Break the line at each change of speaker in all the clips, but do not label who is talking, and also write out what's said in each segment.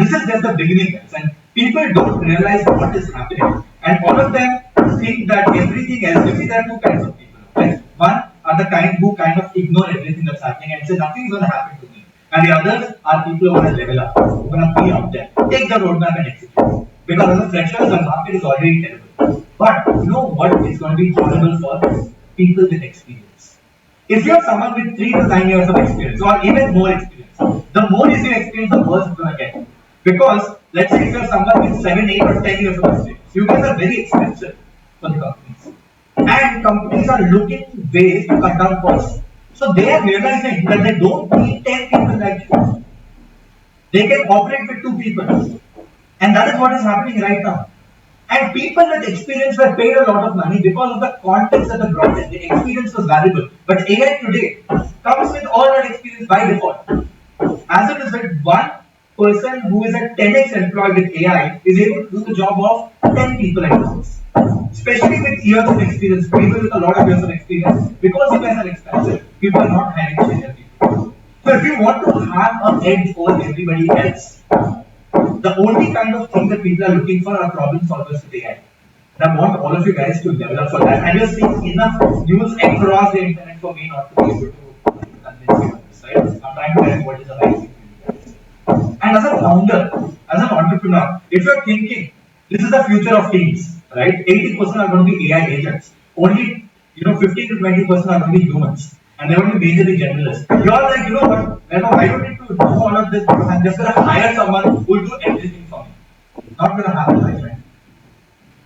this is just the beginning, guys. And people don't realize what is happening. And all of them think that everything else, you see, there are two kinds of people. Okay? One are the kind who kind of ignore everything that's happening and say nothing is going to happen to me. And the others are people who are going to level up, who are going to be out there, take the roadmap and execute. Because as a fresher, the market is already terrible. But you know what is going to be horrible for people with experience. If you're someone with 3 to 9 years of experience, or even more experience, the more is your experience, the worse it's going to get. Because let's say if you're someone with 7, 8, or 10 years of experience, you guys are very expensive for the companies. And companies are looking ways to cut down costs. So they are realizing that they don't need 10 people like you. They can operate with 2 people. And that is what is happening right now. And people with experience were paid a lot of money because of the context that they brought in. The experience was valuable. But AI today comes with all that experience by default. As it is with one person who is a 10x employee with AI is able to do the job of 10 people at once. Especially with years of experience, people with a lot of years of experience, because you guys are expensive, people are not hiring senior people. So if you want to have an edge over everybody else, the only kind of thing that people are looking for are problem solvers with AI. And I want all of you guys to develop for that. And you're seeing enough news across the internet for me not to be able to convince you on this, right? I'm trying to tell you what is the right thing for you guys. And as a founder, as an entrepreneur, if you're thinking this is the future of teams, right? 80% are going to be AI agents. Only 15 to 20% are going to be humans. And they're going to be majorly generalists. You're like, you know what? I don't need to do all of this because I'm just going to hire someone who will do everything for me. Not going to happen, my friend.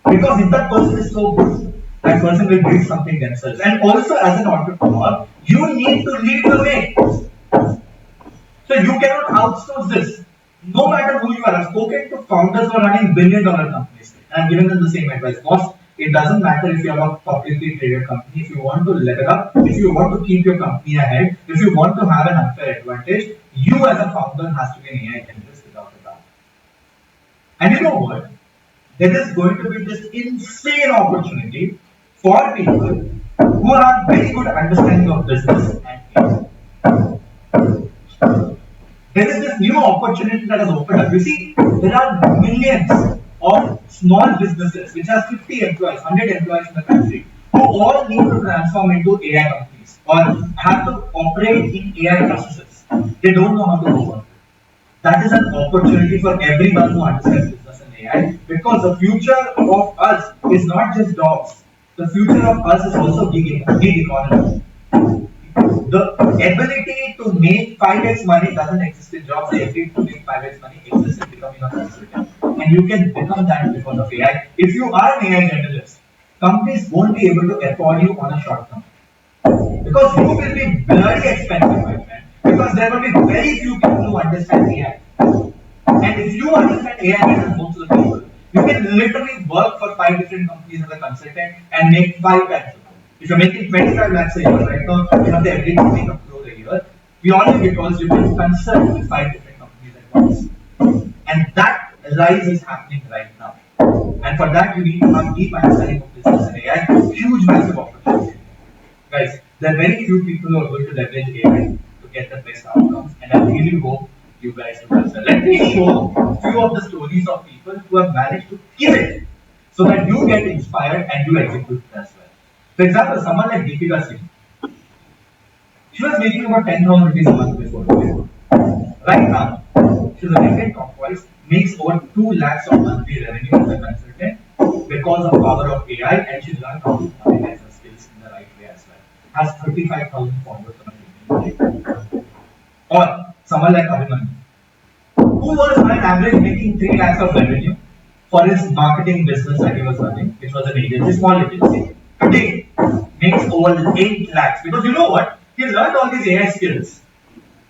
Because if that person is so good, that person will build something themselves. And also, as an entrepreneur, you need to lead the way. So you cannot outsource this. No matter who you are. I've spoken to founders who are running billion-dollar companies. And I've given them the same advice. Boss, it doesn't matter if you are a publicly traded company. If you want to level up, if you want to keep your company ahead, if you want to have an unfair advantage, you as a founder has to be an AI generalist without a doubt. And you know what? There is going to be this insane opportunity for people who have very good understanding of business and AI. There is this new opportunity that has opened up. You see, there are millions of small businesses which have 50 employees, 100 employees in the country who all need to transform into AI companies or have to operate in AI processes. They don't know how to go on. That is an opportunity for everyone who understands business and AI because the future of us is not just jobs. The future of us is also gig economy. The ability to make 5x money doesn't exist in jobs. The ability to make 5x money exists in becoming a consultant. And you can become that because of AI. If you are an AI generalist, companies won't be able to afford you on a short term. Because you will be bloody expensive, my friend. Because there will be very few people who understand AI. And if you understand AI better than most of the people, you can literally work for 5 different companies as a consultant and make 5 times. If you're making 25 lakhs a year right now, you have the ability to make a crore a year, purely because you can consult with 5 different companies at once. And that rise is happening right now. And for that, you need to have deep understanding of business and AI. Huge, massive opportunity. Guys, there are very few people who are going to leverage AI to get the best outcomes. And I really hope you guys do as well. Let me show a few of the stories of people who have managed to kill it so that you get inspired and you execute it as well. For example, someone like Deepika Singh, she was making about 10,000 rupees a month before. Right now, she's a LinkedIn top voice, makes over 2 lakhs of monthly revenue as a consultant because of the power of AI, and she learned how to monetize her skills in the right way as well. Has 35,000 followers on LinkedIn. Or someone like Abhimanyu, who was on average making 3 lakhs of revenue for his marketing business that he was running, which was an agency, small agency. Today, makes over 8 lakhs because you know what? He learned all these AI skills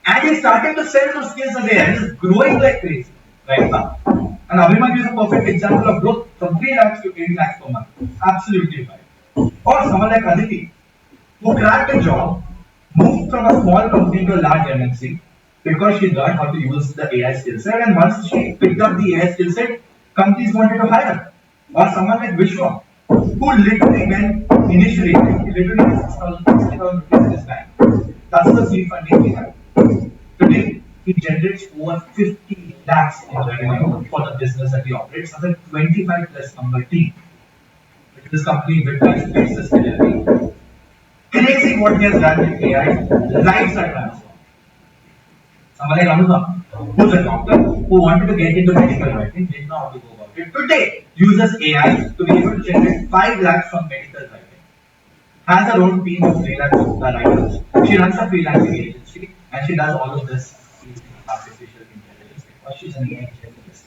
and he's starting to sell those skills as AI. He's growing like crazy right now. And Abhimanyu is a perfect example of growth from 3 lakhs to 8 lakhs per month. Absolutely right. Or someone like Aditi, who cracked a job, moved from a small company to a large MNC because she learned how to use the AI skill set. And once she picked up the AI skill set, companies wanted to hire her. Or someone like Vishwa, who literally went initially, he literally had 60,000 rupees in his bank. That's the seed funding he had. Today, he generates over 50 lakhs in revenue for the business that he operates as a 25 plus member team. This company witnessed access delivery. Crazy what he has done with AI, lives are transformed. Someone like Anupam, who's a doctor who wanted to get into medical writing, didn't know how to go about it. Today, uses AI to be able to generate 5 lakhs from medical writing. Has her own team of freelance writers. She runs a freelancing agency and she does all of this using artificial intelligence because she's an AI generalist.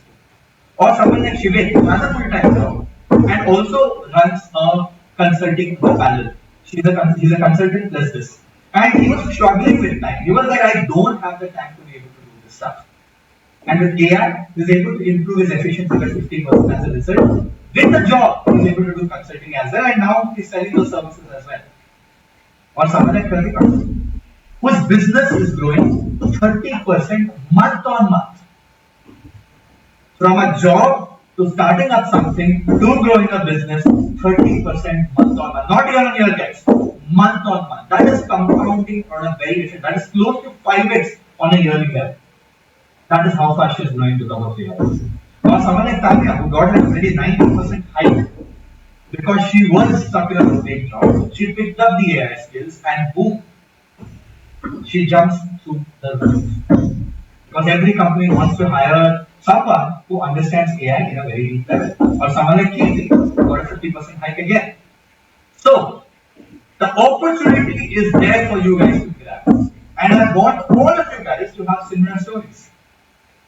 Or someone like Shivin, who has a full-time job and also runs a consulting panel. He's a consultant plus this. And he was struggling with time. He was like, I don't have the time to be able to do this stuff. And with AI, he's able to improve his efficiency by 15% as a result. With the job, he's able to do consulting as well, and now he's selling those services as well. Or someone like Pratika, whose business is growing 30% month on month. From a job to starting up something to growing a business, 30% month on month. Not year on year, guys. Month on month. That is compounding on a very different. That is close to 5x on a yearly level. That is how fast she is growing because of AI. Or someone like Tanya, who got like already 90% hike because she was stuck in a big job. She picked up the AI skills and boom, she jumps through the roof. Because every company wants to hire someone who understands AI in a very deep level. Or someone like Kirti, who got a 50% hike again. So, the opportunity is there for you guys to grab. And I want all of you guys to have similar stories.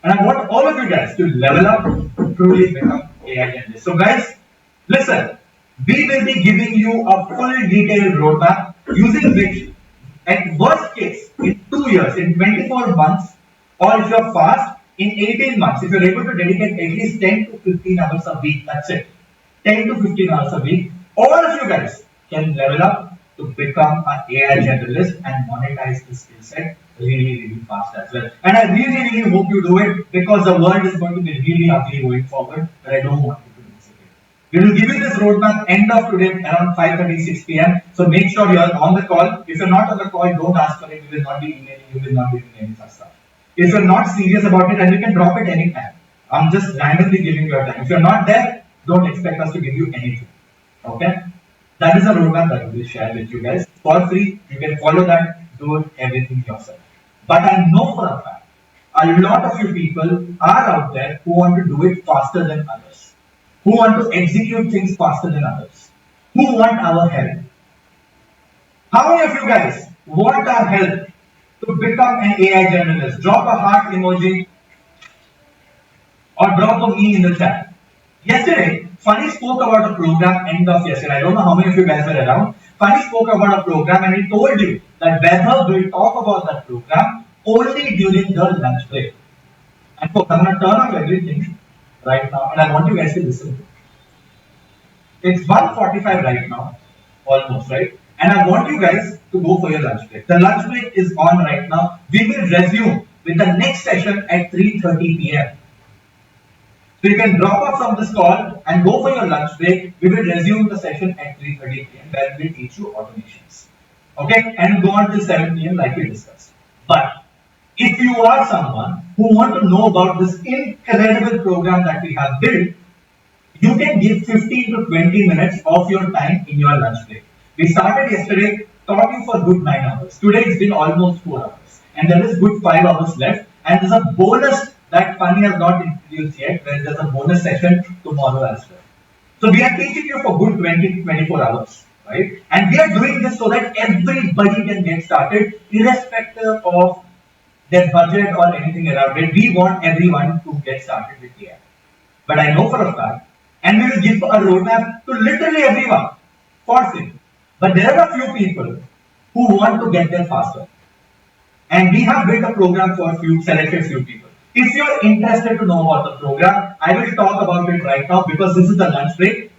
And I want all of you guys to level up to truly become AI generalists. So guys, listen, we will be giving you a full detailed roadmap using which, at worst case, in 2 years, in 24 months, or if you're fast, in 18 months, if you're able to dedicate at least 10 to 15 hours a week, that's it. 10 to 15 hours a week, all of you guys can level up to become an AI generalist and monetize this skill set really fast as well. And I really hope you do it because the world is going to be really ugly going forward, but I don't want you to miss it. We will give you this roadmap end of today around 5:36 p.m. So make sure you are on the call. If you're not on the call, don't ask for it. We will not be emailing you, we will not be doing any such stuff. If you're not serious about it, and you can drop it anytime. I'm just randomly giving you a time. If you're not there, don't expect us to give you anything. Okay? That is a roadmap that we will share with you guys for free. You can follow that, do everything yourself. But I know for a fact, a lot of you people are out there who want to do it faster than others, who want to execute things faster than others, who want our help. How many of you guys want our help to become an AI journalist? Drop a heart emoji or drop a me in the chat. Yesterday, Funny spoke about a program end of yesterday. I don't know how many of you guys were around. Funny spoke about a program and he told you that Weather will talk about that program only during the lunch break. And folks, I'm going to turn off everything right now and I want you guys to listen. It's 1:45 right now, almost, right? And I want you guys to go for your lunch break. The lunch break is on right now. We will resume with the next session at 3:30 p.m. So you can drop off from this call and go for your lunch break. We will resume the session at 3:30 p.m. where we will teach you automations. Okay? And go on till 7 p.m. like we discussed. But if you are someone who want to know about this incredible program that we have built, you can give 15 to 20 minutes of your time in your lunch break. We started yesterday talking for good 9 hours. Today it's been almost 4 hours. And there is good 5 hours left. And there's a bonus that Funny has not introduced yet, where there's a bonus session tomorrow as well. So we are teaching you for good 20 to 24 hours, right? And we are doing this so that everybody can get started, irrespective of their budget or anything around it. We want everyone to get started with AI. But I know for a fact, and we will give a roadmap to literally everyone for free. But there are a few people who want to get there faster. And we have built a program for selected few people. If you are interested to know about the program, I will talk about it right now because this is the lunch break.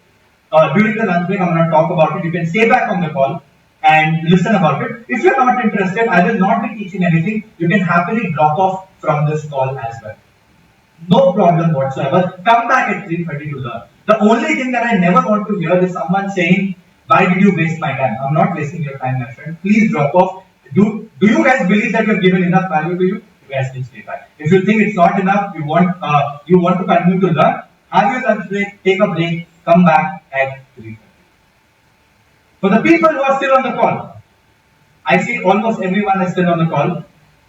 During the lunch break, I'm going to talk about it. You can stay back on the call and listen about it. If you're not interested, I will not be teaching anything. You can happily drop off from this call as well. No problem whatsoever. Come back at 3:30 to learn. The only thing that I never want to hear is someone saying, why did you waste my time? I'm not wasting your time, my friend. Please drop off. Do you guys believe that you've given enough value to you? You guys can stay back. If you think it's not enough, you want to continue to learn, have your lunch break, take a break, come back at 3:30. For the people who are still on the call, I see almost everyone is still on the call.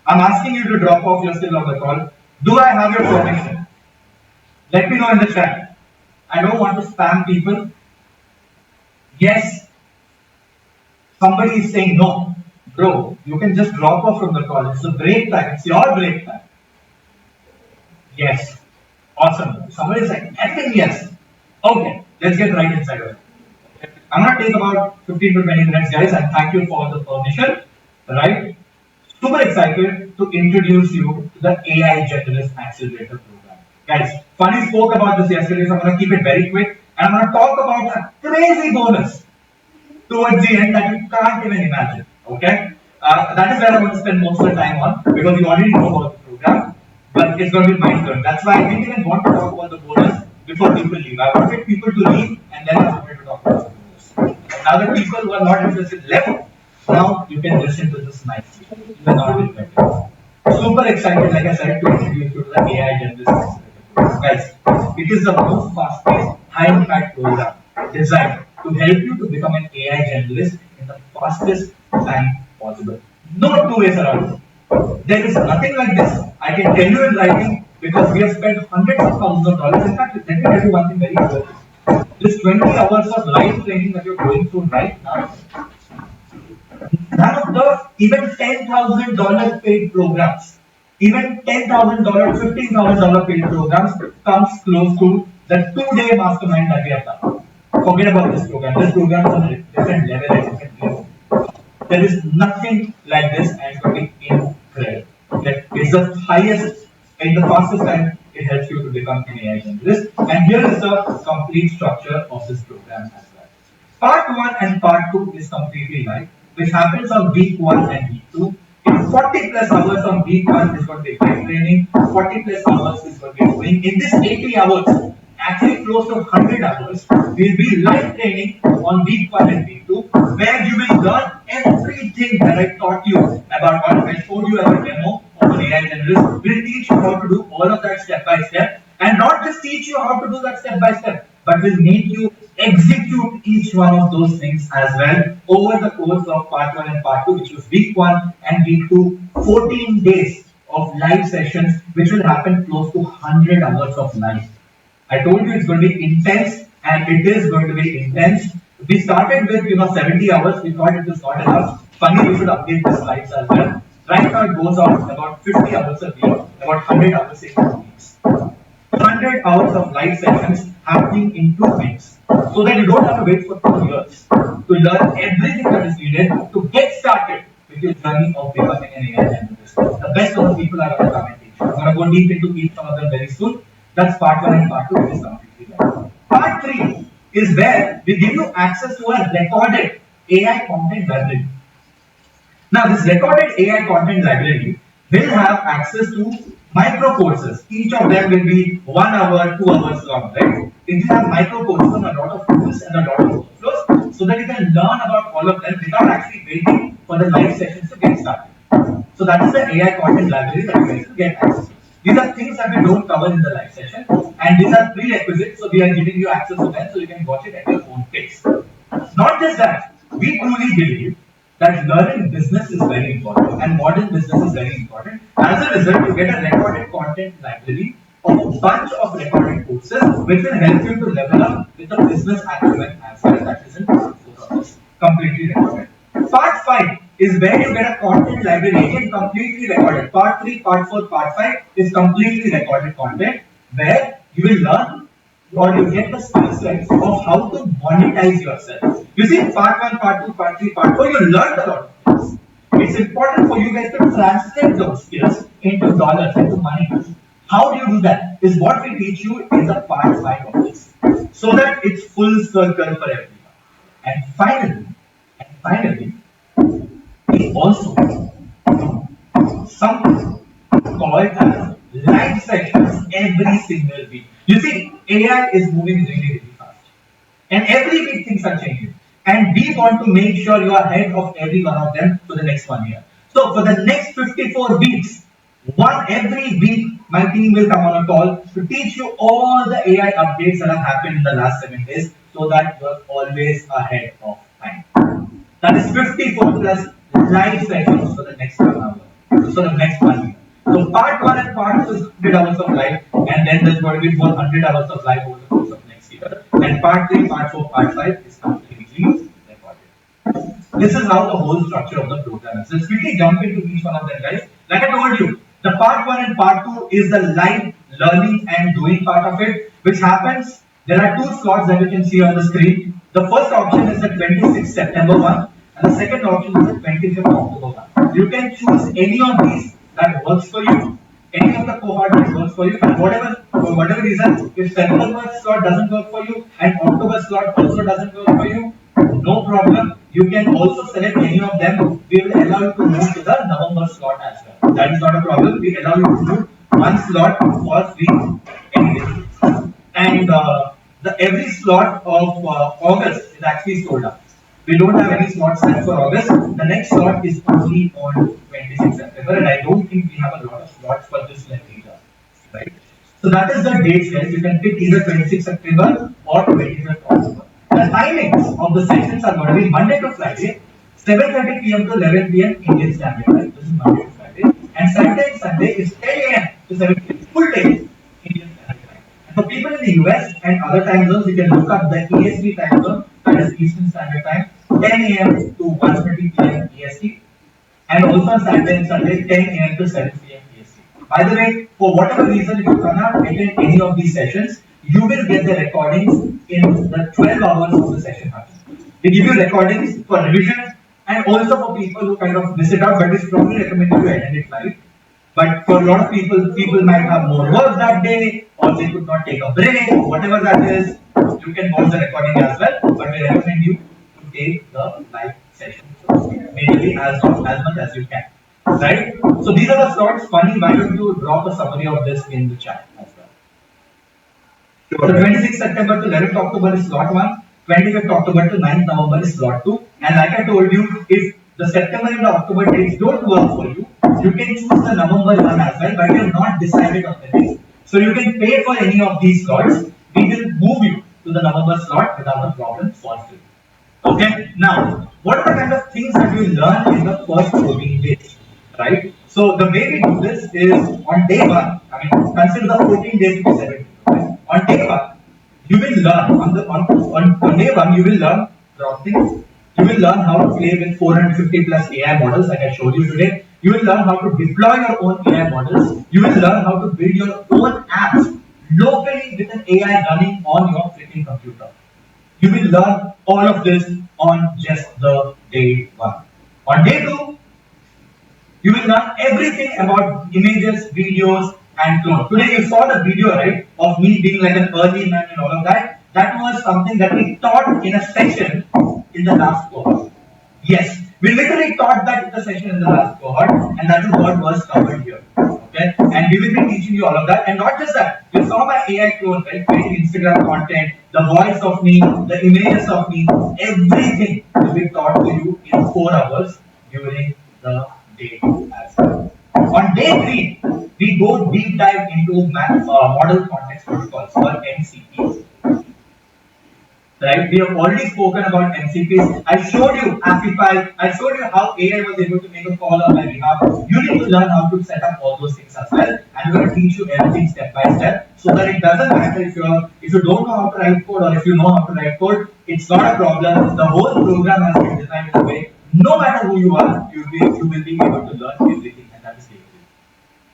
I'm asking you to drop off, you're still on the call. Do I have your permission? Let me know in the chat. I don't want to spam people. Yes, somebody is saying no. Bro, you can just drop off from the call. It's a break time. It's your break time. Yes. Awesome. Somebody is like, I think yes. Okay, let's get right inside of it. I'm going to take about 15 to 20 minutes, guys, and thank you for the permission. Right? Super excited to introduce you to the AI Generalist Accelerator program. Guys, Funny spoke about this yesterday, so I'm going to keep it very quick. And I'm going to talk about a crazy bonus towards the end that you can't even imagine. Okay? That is where I want to spend most of the time on because you already know about the program, but it's going to be mind blowing. That's why I didn't even want to talk about the bonus before people leave. I wanted people to leave and then I wanted to talk about the bonus. Now the people who are not interested left, now you can listen to this nicely. You will not regret it. Super excited, like I said, to introduce you to the AI Generalist. Guys, it is the most fast-paced, high-impact program designed to help you to become an AI generalist in the fastest time possible. No two ways around it. There is nothing like this. I can tell you in writing because we have spent hundreds of thousands of dollars. In fact, let me tell you one thing very clearly. This 20 hours of live training that you're going through right now, none of the even $10,000 paid programs, even $10,000, $15,000 paid programs comes close to the 2-day mastermind that we have done. Forget about this program. This program is on a different level, a different level. There is nothing like this and it's going to be incredible. Okay? It's the highest in the fastest time it helps you to become an AI generalist. And here is the complete structure of this program as well. Part 1 and part 2 is completely live, which happens on week 1 and week 2. In 40 plus hours on week 1 is going to be live training, 40 plus hours is going to be doing. In this 80 hours, actually close to 100 hours, will be live training on week 1 and week 2, where you will learn everything that I taught you about what I showed you as a demo of an AI generalist. We'll teach you how to do all of that step by step, and not just teach you how to do that step by step, but will make you execute each one of those things as well over the course of part 1 and part 2, which was week 1 and week 2, 14 days of live sessions, which will happen close to 100 hours of live. I told you it's going to be intense, and it is going to be intense. We started with 70 hours. We thought it was not enough. Funny, we should update the slides as well. Right now it goes on about 50 hours a week, about 100 hours in 2 weeks. 100 hours of live sessions happening in 2 weeks, so that you don't have to wait for 2 years to learn everything that is needed to get started with your journey of becoming an AI generalist. The best of the people are going to come and teach you. I'm going to go deep into each one of them very soon. That's part 1 and part 2, which is completely live. Part 3 is where we give you access to a recorded AI content library. Now, this recorded AI content library will have access to micro courses. Each of them will be 1 hour, 2 hours long, right? It will have micro courses on a lot of tools and a lot of workflows, so that you can learn about all of them without actually waiting for the live sessions to get started. So that is the AI content library that you guys will get access to. These are things that we don't cover in the live session, and these are prerequisites, so we are giving you access to them so you can watch it at your own pace. Not just that, we truly believe that learning business is very important and modern business is very important. As a result, you get a recorded content library of a bunch of recorded courses which will help you to level up with the business acumen as well. That is in part 4 of this, completely recorded. Part 5 is where you get a content library again completely recorded. Part 3, Part 4, Part 5 is completely recorded content where you will learn or you get the skill sets of how to monetize yourself. You see, part 1, part 2, part 3, part 4, you learned a lot of things. It's important for you guys to translate those skills into dollars, into money. How do you do that? Is what we teach you in the part 5 of this, so that it's full circle for everyone. And finally, we also do something called as live sessions every single week. You see, AI is moving really, really fast. And every week things are changing. And we want to make sure you are ahead of every one of them for the next 1 year. So for the next 54 weeks, One every week, my team will come on a call to teach you all the AI updates that have happened in the last 7 days so that you're always ahead of time. That is 54 plus live sessions for the next 1 hour. So the next 1 year. So part 1 and part 2 is 100 hours of live, and then there's going to be 100 hours of live over the course of next year. And part 3, part 4, part 5 is completely recorded. This is how the whole structure of the program is. Let's quickly jump into each one of them, guys. Like I told you, the part 1 and part 2 is the live learning and doing part of it, which happens. There are 2 slots that you can see on the screen. The first option is the 26th September one, and the second option is the 25th October one. You can choose any of these that works for you, any of the cohort that works for you, and for whatever reason, if September slot doesn't work for you and October slot also doesn't work for you, no problem. You can also select any of them. We will allow you to move to the November slot as well. That is not a problem. We allow you to move one slot for free anyway. And the every slot of August is actually sold out. We don't have any slots set for August. The next slot is only on 26th September, and I don't think we have a lot of slots for this length either. Right? So that is the dates, guys. You can pick either 26th September or 25th October. The timings of the sessions are going to be Monday to Friday, 7:30 p.m. to 11 p.m. Indian Standard Time. This is Monday to Friday. And Saturday and Sunday is 10 a.m. to 7 p.m. Full day Indian Standard Time. And for people in the US and other time zones, you can look up the EST time zone, that is Eastern Standard Time, 10 a.m. to 1:30 p.m. EST. And also on Saturday and Sunday, 10 a.m. to 7 p.m. EST. By the way, for whatever reason, if you cannot attend any of these sessions, you will get the recordings in the 12 hours of the session happens. We give you recordings for revision and also for people who kind of miss it out, but it's strongly recommended to attend it live. But for a lot of people, people might have more work that day, or they could not take a break, or whatever that is. You can watch the recording as well, but we recommend you to take the live session maybe as much as you can. Right? So these are the slots. Funny, why don't you drop a summary of this in the chat as well? So 26th September to 11th October is slot 1, 25th October to 9th November is slot 2. And like I told you, if the September and the October dates don't work for you, you can choose the November one as well, but you have not decided on the dates. So you can pay for any of these slots. We will move you to the November slot without a problem for free. Okay, now what are the kind of things that you learn in the first 14 days? Right? So the way we do this is on day 1, I mean, consider the 14 days to be 7. Okay? On day 1, you will learn, on day 1, you will learn dropping. You will learn how to play with 450 plus AI models like I showed you today. You will learn how to deploy your own AI models. You will learn how to build your own apps locally with an AI running on your freaking computer. You will learn all of this on just the day 1. On day 2, you will learn everything about images, videos, and clone. Today you saw the video, right, of me being like an early man and all of that. That was something that we taught in a session in the last cohort. Yes, we literally taught that in the session in the last cohort, and that is what was covered here. Okay, and we will be teaching you all of that, and not just that. You saw my AI clone, right? Creating Instagram content, the voice of me, the images of me, everything will be taught to you in 4 hours during the day 2 as well. On day 3, we go deep dive into model context protocols or MCPs. Right? We have already spoken about MCPs. I showed you Amplify. I showed you how AI was able to make a call on my behalf. You need to learn how to set up all those things as well. And we're going to teach you everything step by step, so that it doesn't matter if you don't know how to write code or if you know how to write code. It's not a problem. The whole program has been designed in a way. No matter who you are, you will be able to learn everything, and that is the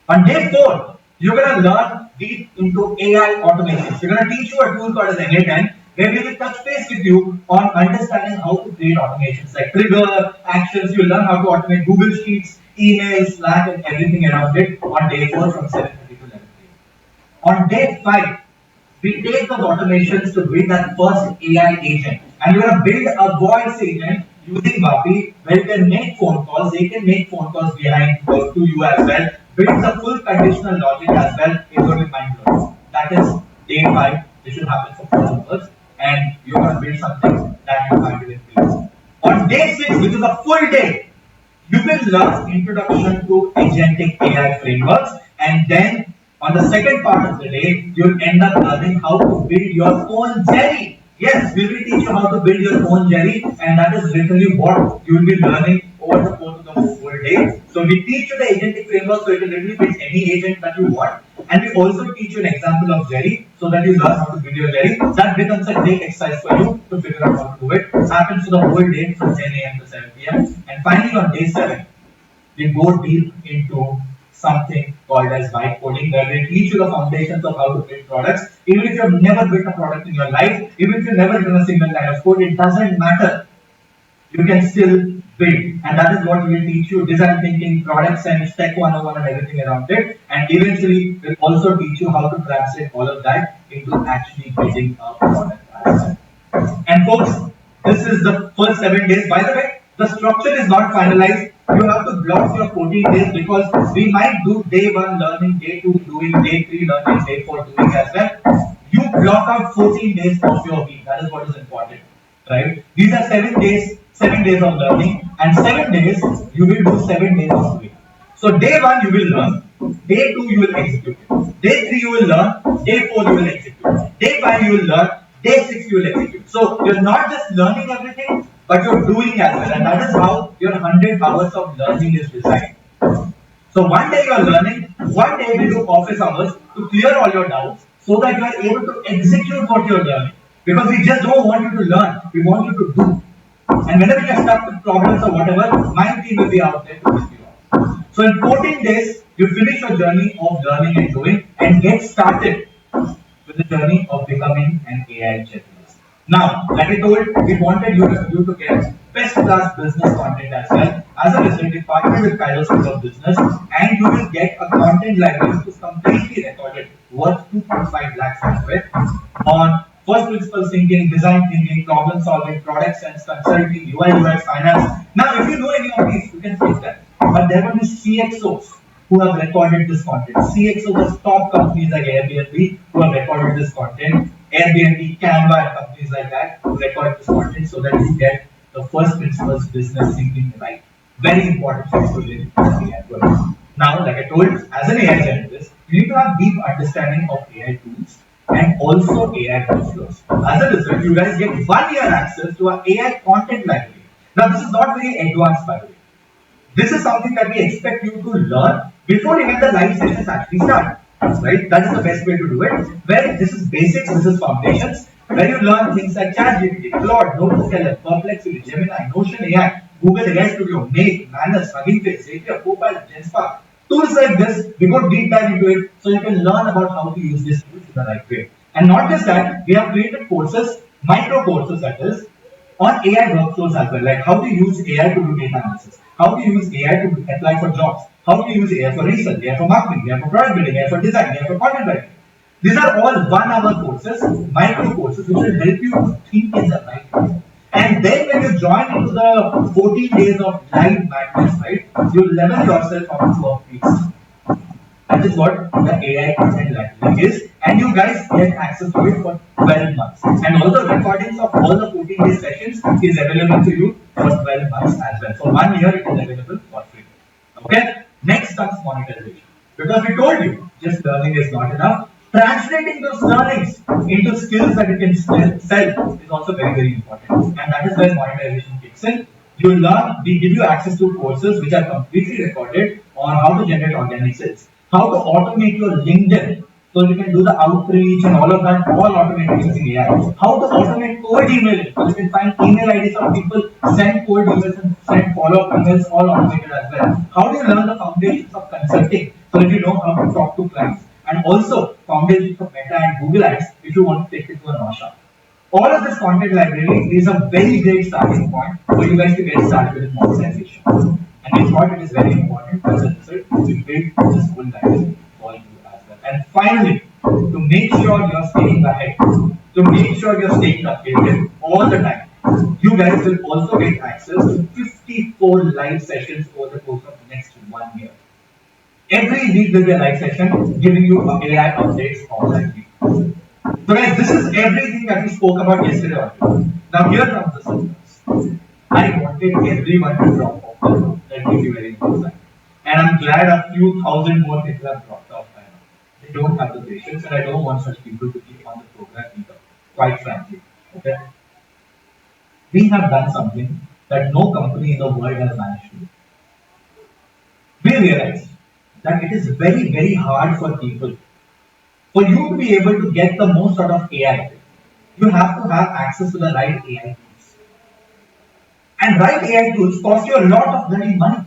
on day 4, you're going to learn deep into AI automations. We're going to teach you a tool called as NA10, where we will touch base with you on understanding how to create automations like trigger, actions. You'll learn how to automate Google Sheets, emails, Slack, and everything around it on day 4 from 7:30 to 11 p.m. On day 5, we take those automations to build that first AI agent. And we're going to build a voice agent using Vapi, where you can make phone calls. They can make phone calls behind to you as well. Build the full conditional logic as well. It's going to be mind blowing. That is day 5. This should happen for 4 hours. And you're going to build something that you find it in peace. On day 6, which is a full day, you will will learn introduction to agentic AI frameworks, and then on the second part of the day, you'll end up learning how to build your own Jerry. Yes, we will teach you how to build your own Jerry, and that is literally what you will be learning over the course of the whole day. So we teach you the agentic framework, so you can literally build any agent that you want, and we also teach you an example of Jerry, so that you learn how to build your Jerry. That becomes a great exercise for you to figure out how to do it. It happens for the whole day from 10 a.m. to 7 p.m. And finally, on day 7, we go deep into something called as vibe coding, where we teach you the foundations of how to build products. Even if you have never built a product in your life, even if you've never written a single line of code, it doesn't matter. You can still build, and that is what we will teach you: design thinking, product sense, tech 101, and everything around it. And eventually, we'll also teach you how to translate all of that into actually building a product as well. And folks, this is the first 7 days. By the way, the structure is not finalized. You have to block your 14 days, because we might do day 1 learning, day 2 doing, day 3 learning, day 4 doing as well. You block out 14 days of your week. That is what is important, right? These are 7 days of learning, and 7 days you will do 7 days of doing. So day 1 you will learn, day 2 you will execute it, day 3 you will learn, day 4 you will execute, day 5 you will learn, day 6 you will execute. So you're not just learning everything, but you're doing as well, and that is how your 100 hours of learning is designed. So one day you are learning, one day we do office hours to clear all your doubts, so that you are able to execute what you are learning. Because we just don't want you to learn, we want you to do. And whenever you are stuck with problems or whatever, my team will be out there to help you out. So in 14 days, you finish your journey of learning and doing, and get started with the journey of becoming an AI generalist. Now, like I told, we wanted you to get best class business content as well. As a result, we partnered with Kairos School of Business, and you will get a content library which is completely recorded, worth 2.5 lakhs as well, on first principles thinking, design thinking, problem solving, product sense, consulting, UI, UX, finance. Now, if you know any of these, you can fix that. But there will be CXOs who have recorded this content. CXOs of top companies like Airbnb who have recorded this content. Airbnb, Canva, and companies like that who record this content, so that you get the first principles business thinking right. Very important for you to AI world. Now, like I told, as an AI generalist, you need to have deep understanding of AI tools and also AI workflows. As a result, you guys get 1 year access to our AI content library. Now, this is not very advanced, by the way. This is something that we expect you to learn before even the live sessions actually start. Right? That is the best way to do it. Where this is basics, this is foundations, where you learn things like ChatGPT, Claude, Notebook, Perplexity, Gemini, Notion AI, Google AI Studio, Make, Manners, Hugging Face, Zapier, Copilot, GenSpark. Tools like this, we go deep dive into it, so you can learn about how to use this tool in the right way. And not just that, we have created courses, micro courses that is, on AI workflows as well, like how to use AI to do data analysis, how to use AI to apply for jobs, how to use AI for research, AI for marketing, AI for product building, AI for design, AI for content writing. These are all 1 hour courses, micro courses, which will help you to think in the right way. And then when you join into the 14 days of live madness, right, you level yourself up to a beast. That is what the AI content library is, and you guys get access to it for 12 months. And all the recordings of all the 14-day sessions is available to you for 12 months as well. For 1 year, it is available for free. Okay? Next comes monetization. Because we told you, just learning is not enough. Translating those learnings into skills that you can sell is also very, very important. And that is where monetization kicks in. You learn, we give you access to courses which are completely recorded on how to generate organic sales, how to automate your LinkedIn, so you can do the outreach and all of that, all automated using AI. How to automate cold emailing, so you can find email IDs of people, send cold emails and send follow-up emails, all automated as well. How do you learn the foundations of consulting, so that you know how to talk to clients, and also foundations of Meta and Google Ads if you want to take it to a notch. All of this content library is a very great starting point for you guys to get started with monetization. And we thought it is very important as a result to build this whole library for you as well. And finally, to make sure you're staying ahead, to make sure you're staying updated all the time, you guys will also get access to 54 live sessions over the course of the next 1 year. Every week will be a live session giving you AI updates all that week. So guys, this is everything that we spoke about yesterday. Now here comes the syllabus. I wanted everyone to drop off the really very important. And I'm glad a few thousand more people have dropped off by now. They don't have the patience, and I don't want such people to be on the program either, quite frankly. Okay? We have done something that no company in the world has managed to do. We realize that it is very, very hard for people. For you to be able to get the most out of AI, you have to have access to the right AI tools. And right AI tools cost you a lot of bloody money.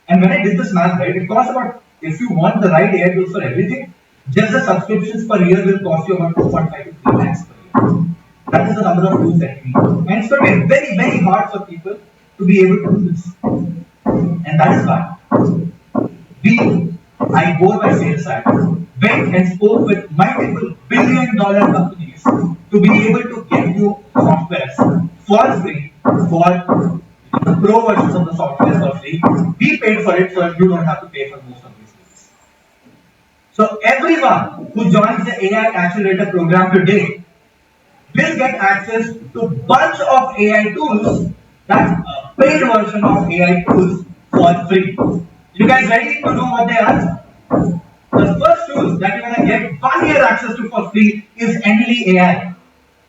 And when I did this math, right, it costs about, if you want the right AI tools for everything, just the subscriptions per year will cost you about 2.5 to 3 lakhs per year. That is the number of tools that we need. And it's going to be very, very hard for people to be able to do this. And that is why I go by sales side, went and spoke with multiple billion-dollar companies to be able to get you softwares for free, for the pro versions of the software for free. We paid for it, so you don't have to pay for most of these things. So everyone who joins the AI Accelerator program today will get access to bunch of AI tools, that's a paid version of AI tools for free. You guys ready to know what they are? The first tool that you're gonna get 1 year access to for free is Emily AI.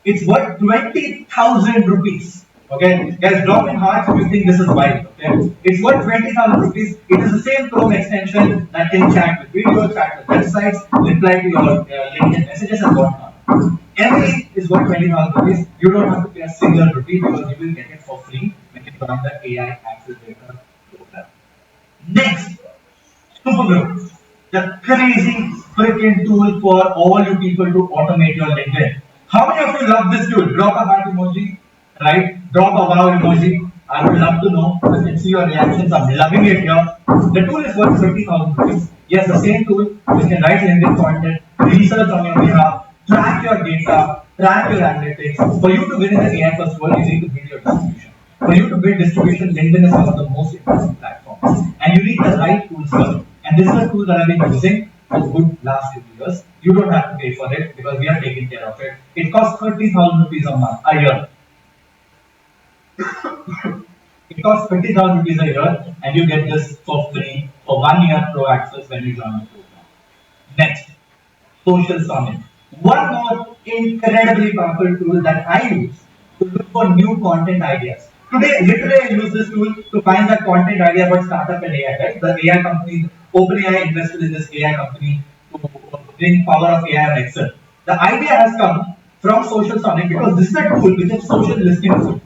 It's worth 20,000 rupees. Okay, guys, drop in hearts if you think this is wild. Okay, it's worth 20,000 rupees. It is the same Chrome extension that can chat with video, chat with websites, reply to your LinkedIn messages and whatnot. Emily is worth 20,000 rupees. You don't have to pay a single rupee because you will get it for free when you join the AI Accelerator program. Next, Supergroup, the crazy freaking tool for all you people to automate your LinkedIn. How many of you love this tool? Drop a heart emoji, right? Drop a wow emoji. I would love to know. I can see your reactions. I'm loving it here. The tool is worth 30,000 rupees. Yes, the same tool. You can write LinkedIn content, research on your behalf, track your data, track your analytics. For you to win in the AI first world, you need to build your distribution. For you to build distribution, LinkedIn is one of the most important platforms. And you need the right tools here. And this is a tool that I've been using for good last 2 years. You don't have to pay for it because we are taking care of it. It costs 30,000 rupees a year. It costs 20,000 rupees a year and you get this for free for 1 year pro access when you join the program. Next, Social Summit. One more incredibly powerful tool that I use to look for new content ideas. Today, literally, I use this tool to find that content idea about startup and AI, right? The AI company, OpenAI invested in this AI company to bring power of AI on Excel. The idea has come from Social Summit because this is a tool which is social listening tool,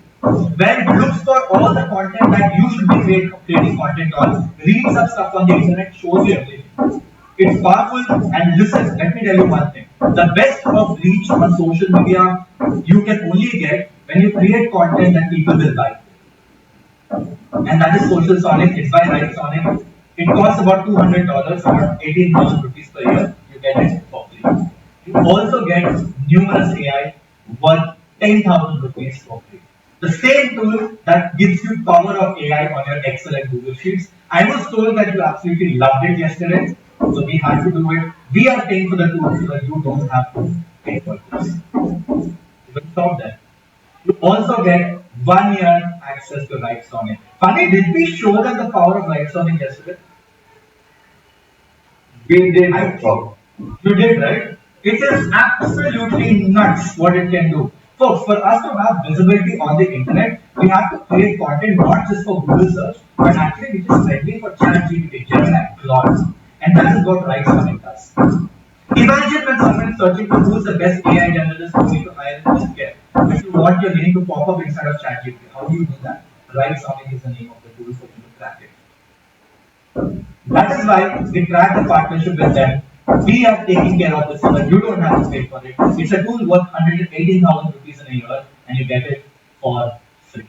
where it looks for all the content that you should be creating content on, reads some stuff on the internet, shows you everything. It's powerful, and listen, let me tell you one thing. The best of reach on social media you can only get when you create content that people will buy. And that is Social Sonic. It's by Right Sonic. It costs about $200, about 18,000 rupees per year. You get it for free. You also get numerous AI worth 10,000 rupees for free. The same tool that gives you power of AI on your Excel and Google Sheets. I was told that you absolutely loved it yesterday, so we had to do it. We are paying for the tool so that you don't have to pay for this. You will stop there. You also get 1 year access to Right Sonic. Funny, did we show them the power of Right Sonic yesterday? We did. You did, right? It is absolutely nuts what it can do. Folks, for us to have visibility on the internet, we have to create content not just for Google search, but actually which is friendly for ChatGPT, Gemini, Claude. And that is what Right Sonic does. Imagine when someone is searching for who's the best AI generalist who need to hire in healthcare. If you want your name to pop up inside of ChatGPT, how do you do that? Right Sonic is the name of the tool for you to crack it. That is why we crack the partnership with them. We are taking care of this so that you don't have to pay for it. It's a tool worth 118,000 rupees in a year and you get it for free.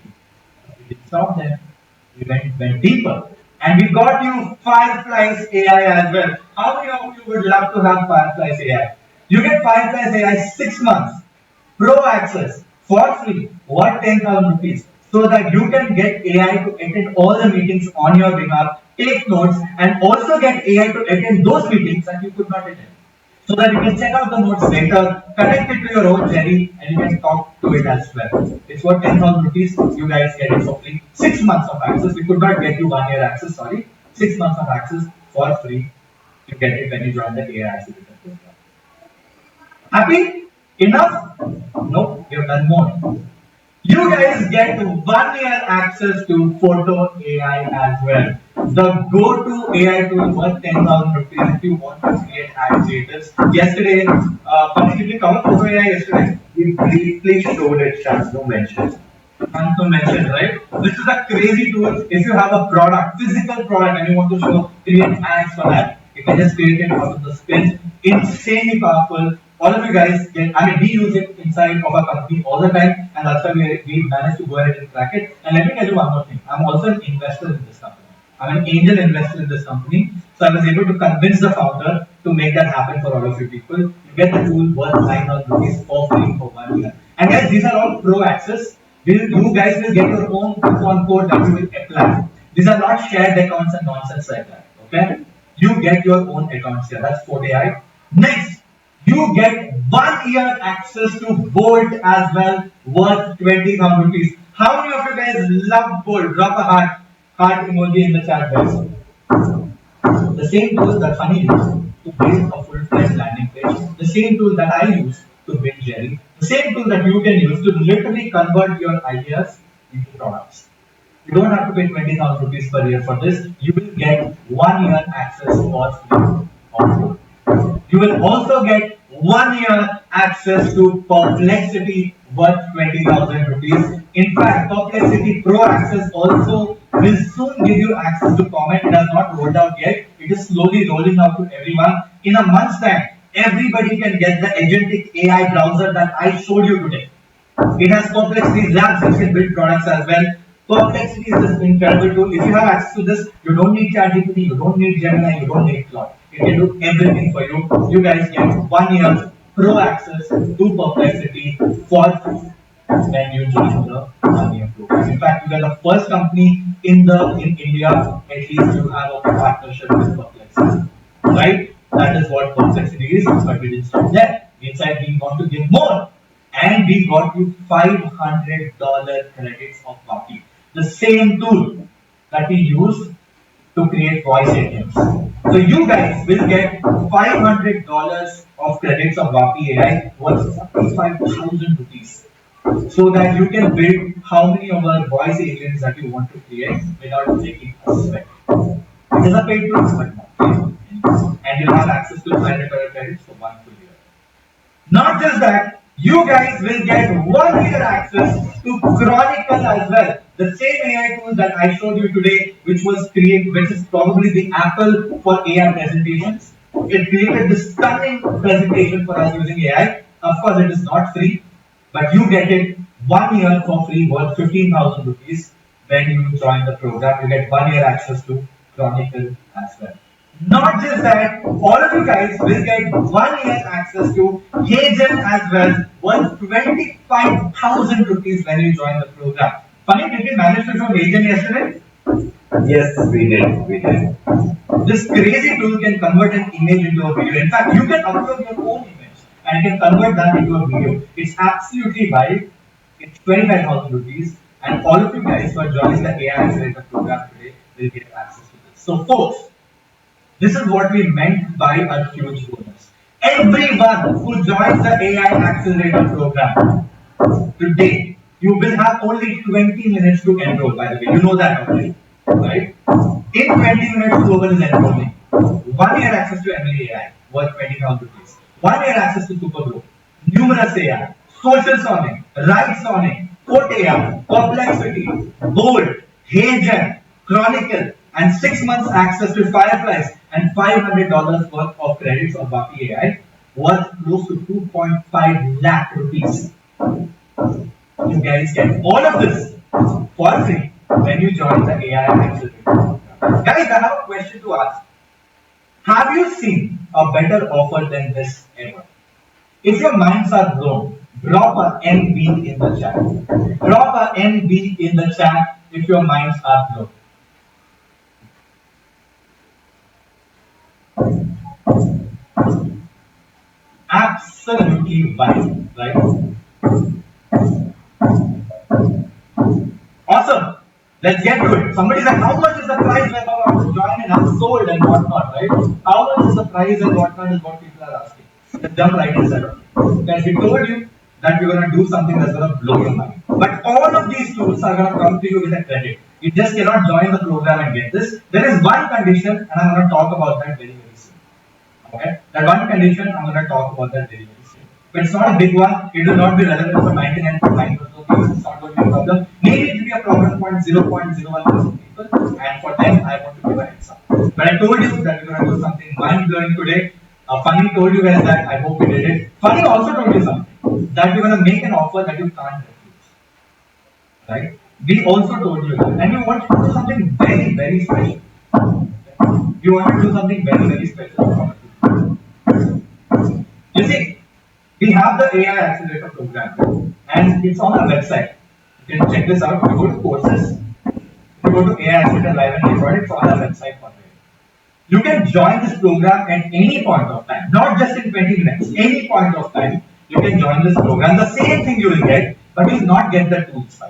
We didn't stop there. We went deeper. And we got you Fireflies AI as well. How many of you would love to have Fireflies AI? You get Fireflies AI 6 months, pro access, for free, worth 10,000 rupees, so that you can get AI to attend all the meetings on your behalf, take notes, and also get AI to attend those meetings that you could not attend. So that you can check out the notes later, connect it to your own Jerry, and you can talk to it as well. It's worth 10,000 rupees. You guys get it for free. 6 months of access. We could not get you 1 year access, sorry. 6 months of access for free. You get it when you join the AI Accelerator program. Happy? Enough? No, we have done more. You guys get 1 year access to Photo AI as well. The go-to AI tool worth 10,000 rupees if you want to create ad creatives. Yesterday, Funny, did we cover Photo AI yesterday?
We briefly showed it, Shantanu mentioned.
Shantanu mentioned, right? This is a crazy tool. If you have a product, physical product, and you want to create ads for that, you can just create it out of the spin. Insanely powerful. All of you guys get, I mean, we use it inside of our company all the time, and that's why we managed to go ahead and crack it. And let me tell you one more thing. I'm also an investor in this company. I'm an angel investor in this company. So I was able to convince the founder to make that happen for all of you people. You get the tool worth 9,000 rupees for free for 1 year. And guys, these are all pro access. You guys will get your own coupon code that you will apply. These are not shared accounts and nonsense like that. Okay? You get your own accounts here. That's 4AI. Next, you get 1 year access to Bolt as well, worth 20,000 rupees. How many of you guys love Bolt? Drop a heart emoji in the chat, guys. The same tool that Funny used to build a full-fledged landing page, the same tool that I use to build Jerry, the same tool that you can use to literally convert your ideas into products. You don't have to pay 20,000 rupees per year for this. You will get 1 year access for free also. You will also get 1 year access to Perplexity worth 20,000 rupees. In fact, Perplexity Pro Access also will soon give you access to comment. It has not rolled out yet. It is slowly rolling out to everyone. In a month's time, everybody can get the agentic AI browser that I showed you today. It has Perplexity Labs which can build products as well. Perplexity is this incredible tool. If you have access to this, you don't need ChatGPT, you don't need Gemini, you don't need Claude. It can do everything for you. You guys get 1 year pro access to Perplexity for free when you join the 1 year program. In fact, you are the first company in India, at least you have a partnership with Perplexity. Right? That is what Perplexity is, but we didn't stop there. We said we want to give more. And we got you $500 credits of Vapi. The same tool that we use to create voice agents. So you guys will get $500 of credits of Vapi AI worth 45,000 rupees. So that you can build how many of our voice agents that you want to create without taking a sweat. It is a paid tool, but not paid. And you'll have access to $500 credits for 1 full year. Not just that, you guys will get 1 year access to Chronicle as well. The same AI tool that I showed you today, which is probably the Apple for AI presentations. It created this stunning presentation for us using AI. Of course, it is not free, but you get it 1 year for free worth 15,000 rupees when you join the program. You get 1 year access to Chronicle as well. Not just that, all of you guys will get 1 year access to Agent as well, worth 25,000 rupees when you join the program. Funny, did we manage to show Agent yesterday?
Yes, we did. We did.
This crazy tool can convert an image into a video. In fact, you can upload your own image and can convert that into a video. It's absolutely wild. It's 25,000 rupees, and all of you guys who are joining the AI Accelerator program today will get access to this. So, folks, this is what we meant by a huge bonus. Everyone who joins the AI Accelerator program today, you will have only 20 minutes to enroll, by the way. You know that already, right? In 20 minutes, Global is enrolling. 1 year access to Emily AI, worth 20,000 rupees. 1 year access to Supergroup, numerous AI, social sonic, right sonic, Code AI, Perplexity, Bold, Hagen, Chronicle, and 6 months access to Fireflies and $500 worth of credits of Vapi AI, worth close to 2.5 lakh rupees. You guys get all of this for free when you join the AI Accelerator program. Guys, I have a question to ask. Have you seen a better offer than this ever? If your minds are blown, drop a NB in the chat. Drop a NB in the chat if your minds are blown. Absolutely wild, right? Awesome. Let's get to it. Somebody said, how much is the price when I want to join and I'm sold and whatnot, right? How much is the price and whatnot is what people are asking. Let's jump right inside of it. Guys, we told you that we're going to do something that's going to blow your mind. But all of these tools are going to come to you with a credit. You just cannot join the program and get this. There is one condition, and I'm going to talk about that very, very soon. Okay? That one condition, I'm going to talk about that very, very soon. But it's not a big one. It will not be relevant for 99.9% of people. It's not going to be a problem. Maybe it will be a problem for 0.01% people. And for them, I want to give a heads up. But I told you that we're going to do something mind-blowing today. Funny told you guys that. I hope we did it. Funny also told you something. That we're going to make an offer that you can't refuse. Right? We also told you that. And we want to do something very, very special. We want to do something very, very special. You see, we have the AI Accelerator program and it's on our website. You can check this out. You go to courses, you go to AI Accelerator Live and Record, it's on our website already. You can join this program at any point of time, not just in 20 minutes, any point of time. You can join this program. The same thing you will get, but you will not get the tools.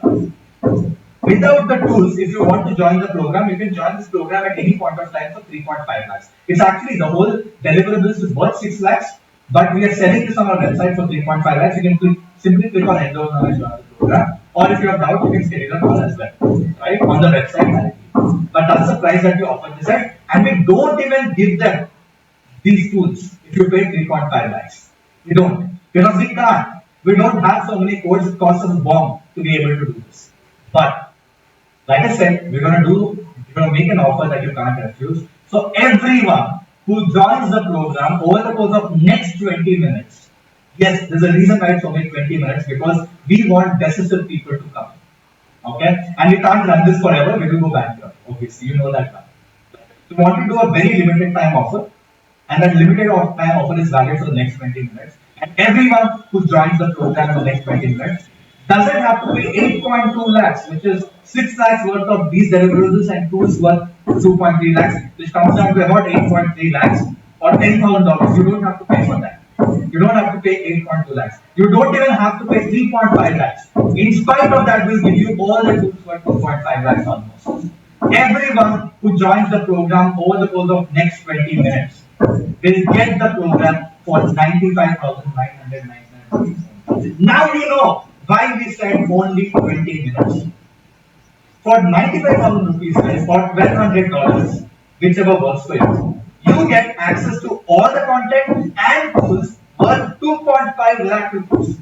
Without the tools, if you want to join the program, you can join this program at any point of time for 3.5 lakhs. It's actually the whole deliverables is worth 6 lakhs, but we are selling this on our website for 3.5 lakhs. You can simply click on enroll now and join the program. Or if you have doubt, you can schedule a call as well, right? On the website directly. But that's the price that we offer this at, and we don't even give them these tools if you pay 3.5 lakhs. We don't. Because we can't. We don't have so many codes, it costs us a bomb to be able to do this. But like I said, we're gonna make an offer that you can't refuse. So everyone who joins the program over the course of next 20 minutes, yes, there's a reason why it's only 20 minutes because we want decisive people to come. Okay? And we can't run this forever, we will go bankrupt. Obviously, you know that one. So we want to do a very limited time offer, and that limited time offer is valid for the next 20 minutes. And everyone who joins the program in the next 20 minutes doesn't have to pay 8.2 lakhs, which is 6 lakhs worth of these deliverables and tools worth 2.3 lakhs, which comes down to about 8.3 lakhs or $10,000. You don't have to pay for that. You don't have to pay 8.2 lakhs. You don't even have to pay 3.5 lakhs. In spite of that, we'll give you all the tools worth 2.5 lakhs almost. Everyone who joins the program over the course of next 20 minutes will get the program for 95,999 rupees. Now you know why we said only 20 minutes. For 95,000 rupees or $1,200, whichever works for you, you get access to all the content and tools worth 2.5 lakh rupees.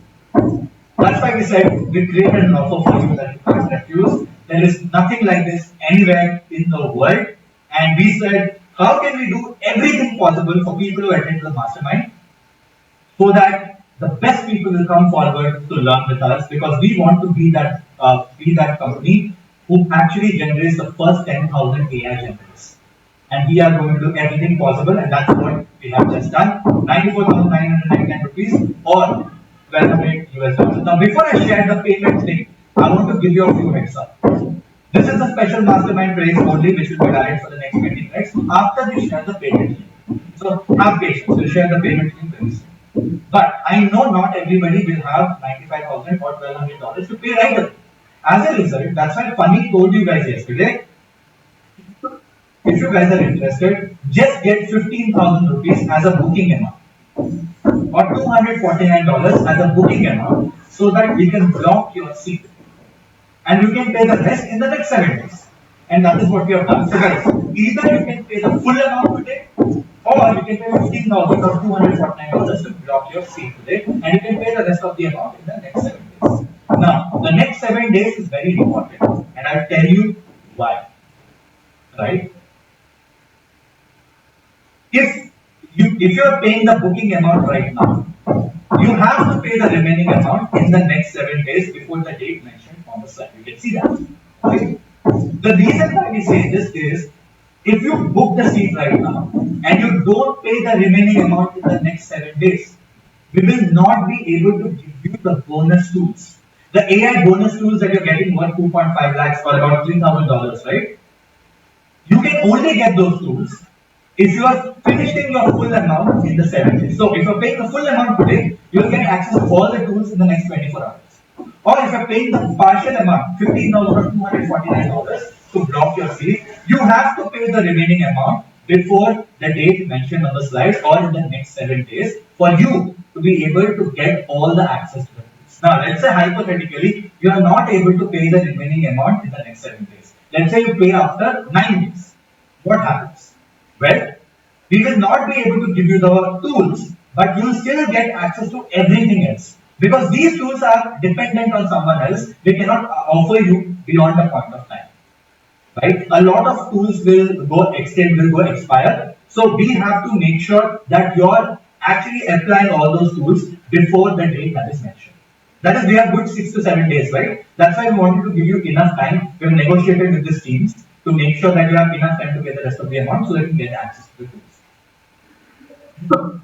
That's why we said we created an offer for you that you can't refuse. There is nothing like this anywhere in the world. And we said, how can we do everything possible for people who attend the mastermind so that the best people will come forward to learn with us, because we want to be that company who actually generates the first 10,000 AI generators. And we are going to do everything possible, and that's what we have just done. 94,999 rupees or 1,200 US dollars. Now, before I share the payment link, I want to give you a few heads up. This is a special mastermind price only, which will be valid for the next 20 minutes after we share the payment link. So, have patience. We'll share the payment link very soon. But I know not everybody will have 95,000 or $1,200 to pay right away. As a result, that's why Funny told you guys yesterday, if you guys are interested, just get 15,000 rupees as a booking amount or $249 as a booking amount so that we can block your seat. And you can pay the rest in the next 7 days. And that is what we have done. So guys, either you can pay the full amount today, or you can pay 15,000 or $249 to block your seat today, and you can pay the rest of the amount in the next 7 days. Now, the next 7 days is very important, and I'll tell you why. Right? If you are paying the booking amount right now, you have to pay the remaining amount in the next 7 days before the date mentioned on the slide. You can see that. Right? The reason why we say this is, if you book the seat right now and you don't pay the remaining amount in the next 7 days, we will not be able to give you the bonus tools. The AI bonus tools that you're getting worth 2.5 lakhs or about $3,000, right? You can only get those tools if you are finishing your full amount in the 7 days. So if you're paying the full amount today, you'll get access to all the tools in the next 24 hours. Or if you're paying the partial amount, $15,249 to block your seat, you have to pay the remaining amount before the date mentioned on the slide or in the next 7 days for you to be able to get all the access to the tools. Now, let's say hypothetically, you are not able to pay the remaining amount in the next 7 days. Let's say you pay after 9 days. What happens? Well, we will not be able to give you the tools, but you will still get access to everything else. Because these tools are dependent on someone else, they cannot offer you beyond a point of time. Right? A lot of tools will go extend, will go expire. So we have to make sure that you're actually applying all those tools before the date that is mentioned. That is, we have good 6 to 7 days, right? That's why we wanted to give you enough time. We have negotiated with these teams to make sure that you have enough time to get the rest of the amount so that you can get access to the tools.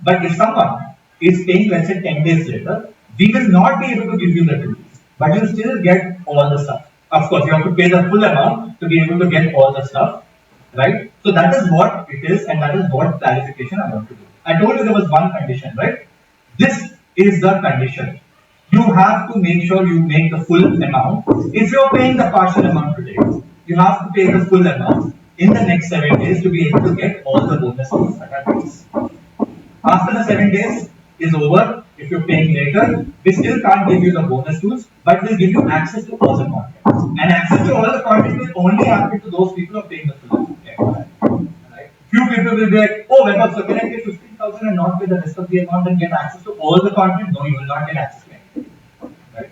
But if someone is paying, let's say, 10 days later, we will not be able to give you the tools, but you'll still get all the stuff. Of course, you have to pay the full amount to be able to get all the stuff, right? So that is what it is, and that is what clarification I want to do. I told you there was one condition, right? This is the condition. You have to make sure you make the full amount. If you're paying the partial amount today, you have to pay the full amount in the next 7 days to be able to get all the bonuses that are placed. After the 7 days is over, if you're paying later, we still can't give you the bonus tools, but we'll give you access to all the content. And access to all the content will only happen to those people who are paying the full amount. Right? Few people will be like, oh, Webber, so can I pay 15,000 and not pay the rest of the amount and get access to all the content? No, you will not get access to anything. Right?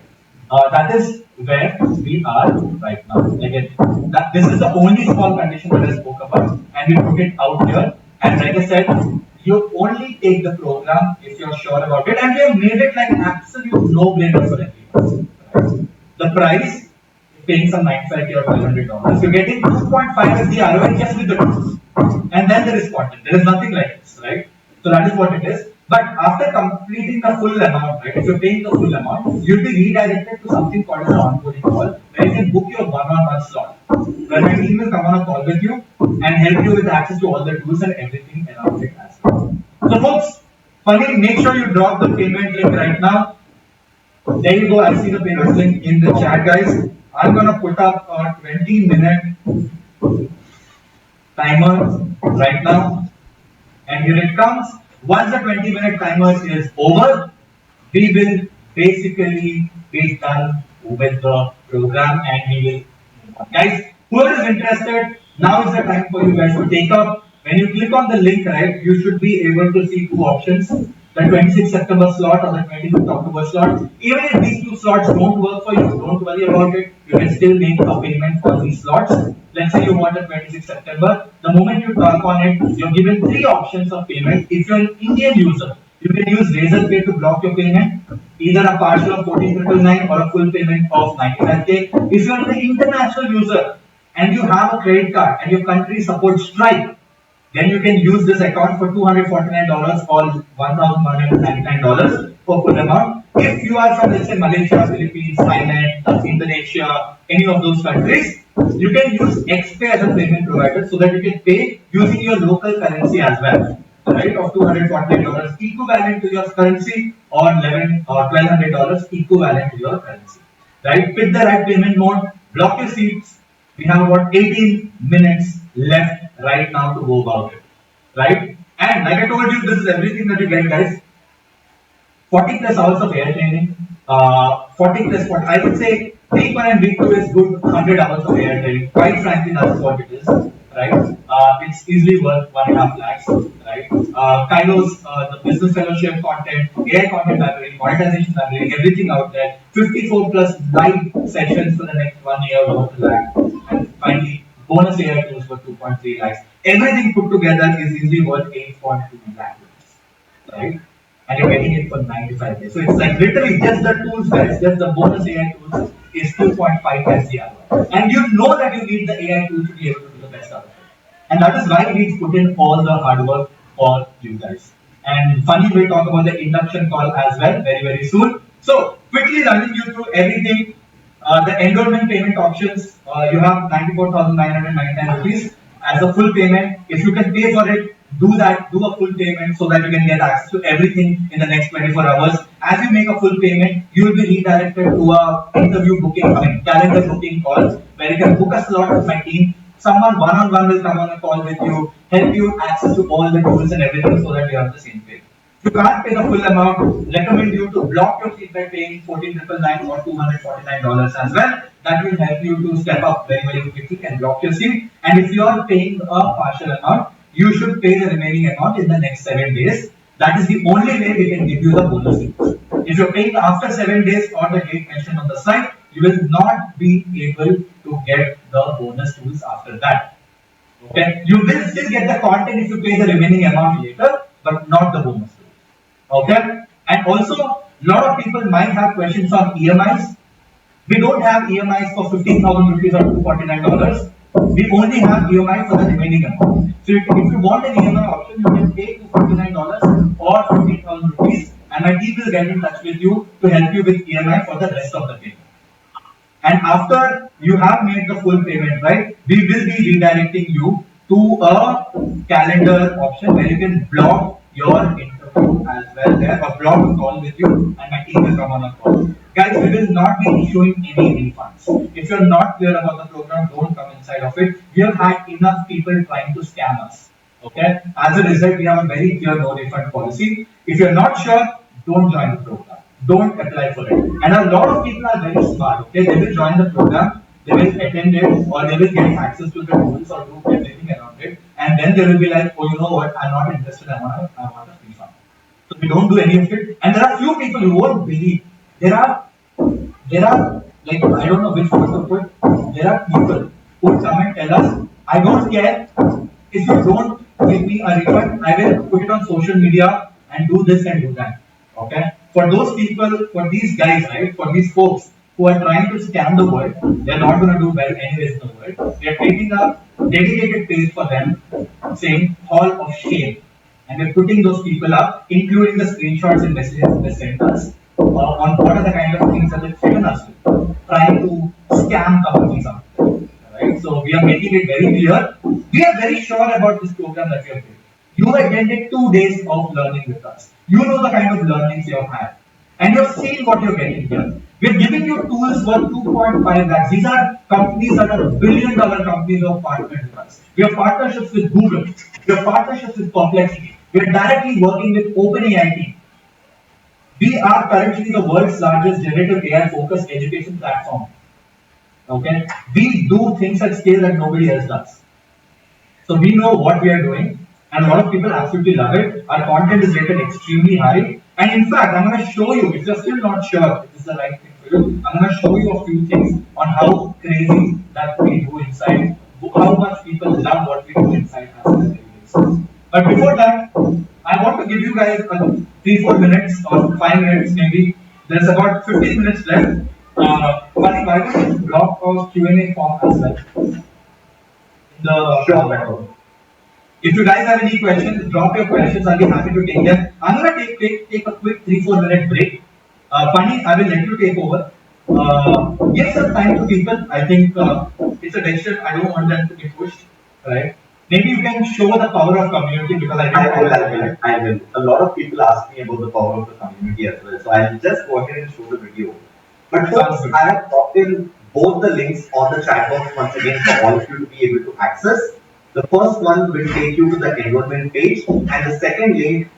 That is where we are right now. Again, this is the only small condition that I spoke about, and we put it out here. And like I said, you only take the program if you're sure about it, and we have made it like an absolute no-brainer for everyone. Right? The price, paying some $95 or $1,200, you're getting 2.5 as the ROI just with the tools, and then there is content. There is nothing like this, right? So that is what it is. But after completing the full amount, right? If you're paying the full amount, you'll be redirected to something called an onboarding call, where you can book your one-on-one slot. Where my team will come on a call with you and help you with access to all the tools and everything around it as well. So folks, finally, make sure you drop the payment link right now. There you go. I see the payment link in the chat, guys. I'm gonna put up a 20-minute timer right now, and here it comes. Once the 20-minute timer is over, we will basically be done with the program, and we will, guys, whoever is interested, now is the time for you guys to take up. When you click on the link, right, you should be able to see two options: the 26th September slot or the 25th October slot. Even if these two slots don't work for you, don't worry about it. You can still make a payment for these slots. Let's say you want the 26th September. The moment you tap on it, you're given three options of payment. If you're an Indian user, you can use Razorpay to block your payment, either a partial of 14,999 or a full payment of 95K. If you're an international user and you have a credit card and your country supports Stripe, then you can use this account for $249 or $1,199 for full amount. If you are from, let's say, Malaysia, Philippines, Thailand, Indonesia, any of those countries, you can use XPay as a payment provider so that you can pay using your local currency as well. Right, of $249 equivalent to your currency, or $1,200 equivalent to your currency. Right, pick the right payment mode, block your seats. We have about 18 minutes left right now to go about it. Right, and like I told you, this is everything that you get, guys. 40 plus hours of air training, 40 plus what I would say week 1 and week 2 is good 100 hours of air training. Quite frankly, that's what it is, right? It's easily worth 1.5 lakhs, right? Kylo's, the business fellowship content, AI content library, monetization library, everything out there. 54 plus live sessions for the next 1 year worth a lakh, and finally bonus AI tools for 2.3 lakhs. Everything put together is easily worth 8.2 lakhs, right? And you're getting it for 95 days. So it's like literally just the tools, guys, just the bonus AI tools is 2.5 times the ROI. And you know that you need the AI tool to be able to do the best out of it. And that is why we put in all the hard work for you guys. And funny, we'll talk about the induction call as well very, very soon. So quickly running you through everything. The enrollment payment options, you have 94,999 rupees as a full payment. If you can pay for it, do a full payment so that you can get access to everything in the next 24 hours. As you make a full payment, you will be redirected to a interview booking, I mean, calendar booking call where you can book a slot with my team. Someone one-on-one will come on a call with you, help you access to all the tools and everything so that you have the same page. If you can't pay the full amount, recommend you to block your seat by paying 14,999 or $249 as well. That will help you to step up very quickly and block your seat. And if you are paying a partial amount, you should pay the remaining amount in the next 7 days. That is the only way we can give you the bonus seats. If you're paying after 7 days or the date mentioned on the site, you will not be able to get the bonus tools after that. Okay, you will still get the content if you pay the remaining amount later, but not the bonus tools. Okay, and also a lot of people might have questions on EMIs. We don't have EMIs for 15,000 rupees or $249. We only have EMI for the remaining amount. So if you want an EMI option, you can pay $249 or 15,000 rupees, and my team will get in touch with you to help you with EMI for the rest of the payment. And after you have made the full payment, right, we will be redirecting you to a calendar option where you can block your interview as well there, or block a call with you, and my team will come on a call. Guys, we will not be issuing any refunds. If you're not clear about the program, don't come inside of it. We have had enough people trying to scam us. Okay. As a result, we have a very clear no refund policy. If you're not sure, don't join the program. Don't apply for it. And a lot of people are very smart. Okay, they will join the program, they will attend it, or they will get access to the tools or do everything around it, and then they will be like, oh, you know what? I'm not interested. I want a refund. So we don't do any of it. And there are few people who won't believe. There are like I don't know which word to put. There are people who come and tell us, I don't care if you don't give me a refund, I will put it on social media and do this and do that. Okay. For those people, for these guys, right, for these folks who are trying to scam the world, they're not going to do well anyways in the world. They're taking a dedicated page for them saying Hall of Shame. And we're putting those people up, including the screenshots and messages they sent us on what are the kind of things that they've given us with, trying to scam companies out there. Right? So we are making it very clear. We are very sure about this program that we have built. You attended 2 days of learning with us. You know the kind of learnings you have had. And you're seeing what you're getting here. We're giving you tools worth 2.5 lakhs. These are companies that are $1 billion companies who have partnered with us. We have partnerships with Google. We have partnerships with Complexity. We are directly working with OpenAI team. We are currently the world's largest generative AI focused education platform. Okay, we do things at scale that nobody else does. So we know what we are doing, and a lot of people absolutely love it. Our content is rated extremely high, and in fact, I'm going to show you. If you're still not sure if this is the right thing for you, I'm going to show you a few things on how crazy that we do inside, how much people love what we do inside as a. But before that, I want to give you guys 3-4 minutes or 5 minutes maybe. There's about 15 minutes left. Funny, why don't you block a Q&A form as well?
Sure.
If you guys have any questions, drop your questions. I'll be happy to take them. I'm gonna take a quick 3-4 minute break. Funny, I will let you take over. Give some time to people. I think it's a decision. I don't want them to be pushed, right? Maybe you can show the power of community because
I will. A lot of people ask me about the power of the community as well. So I'll just go ahead and show the video. But folks, I have dropped in both the links on the chat box once again for all of you to be able to access. The first one will take you to the enrollment page, and the second link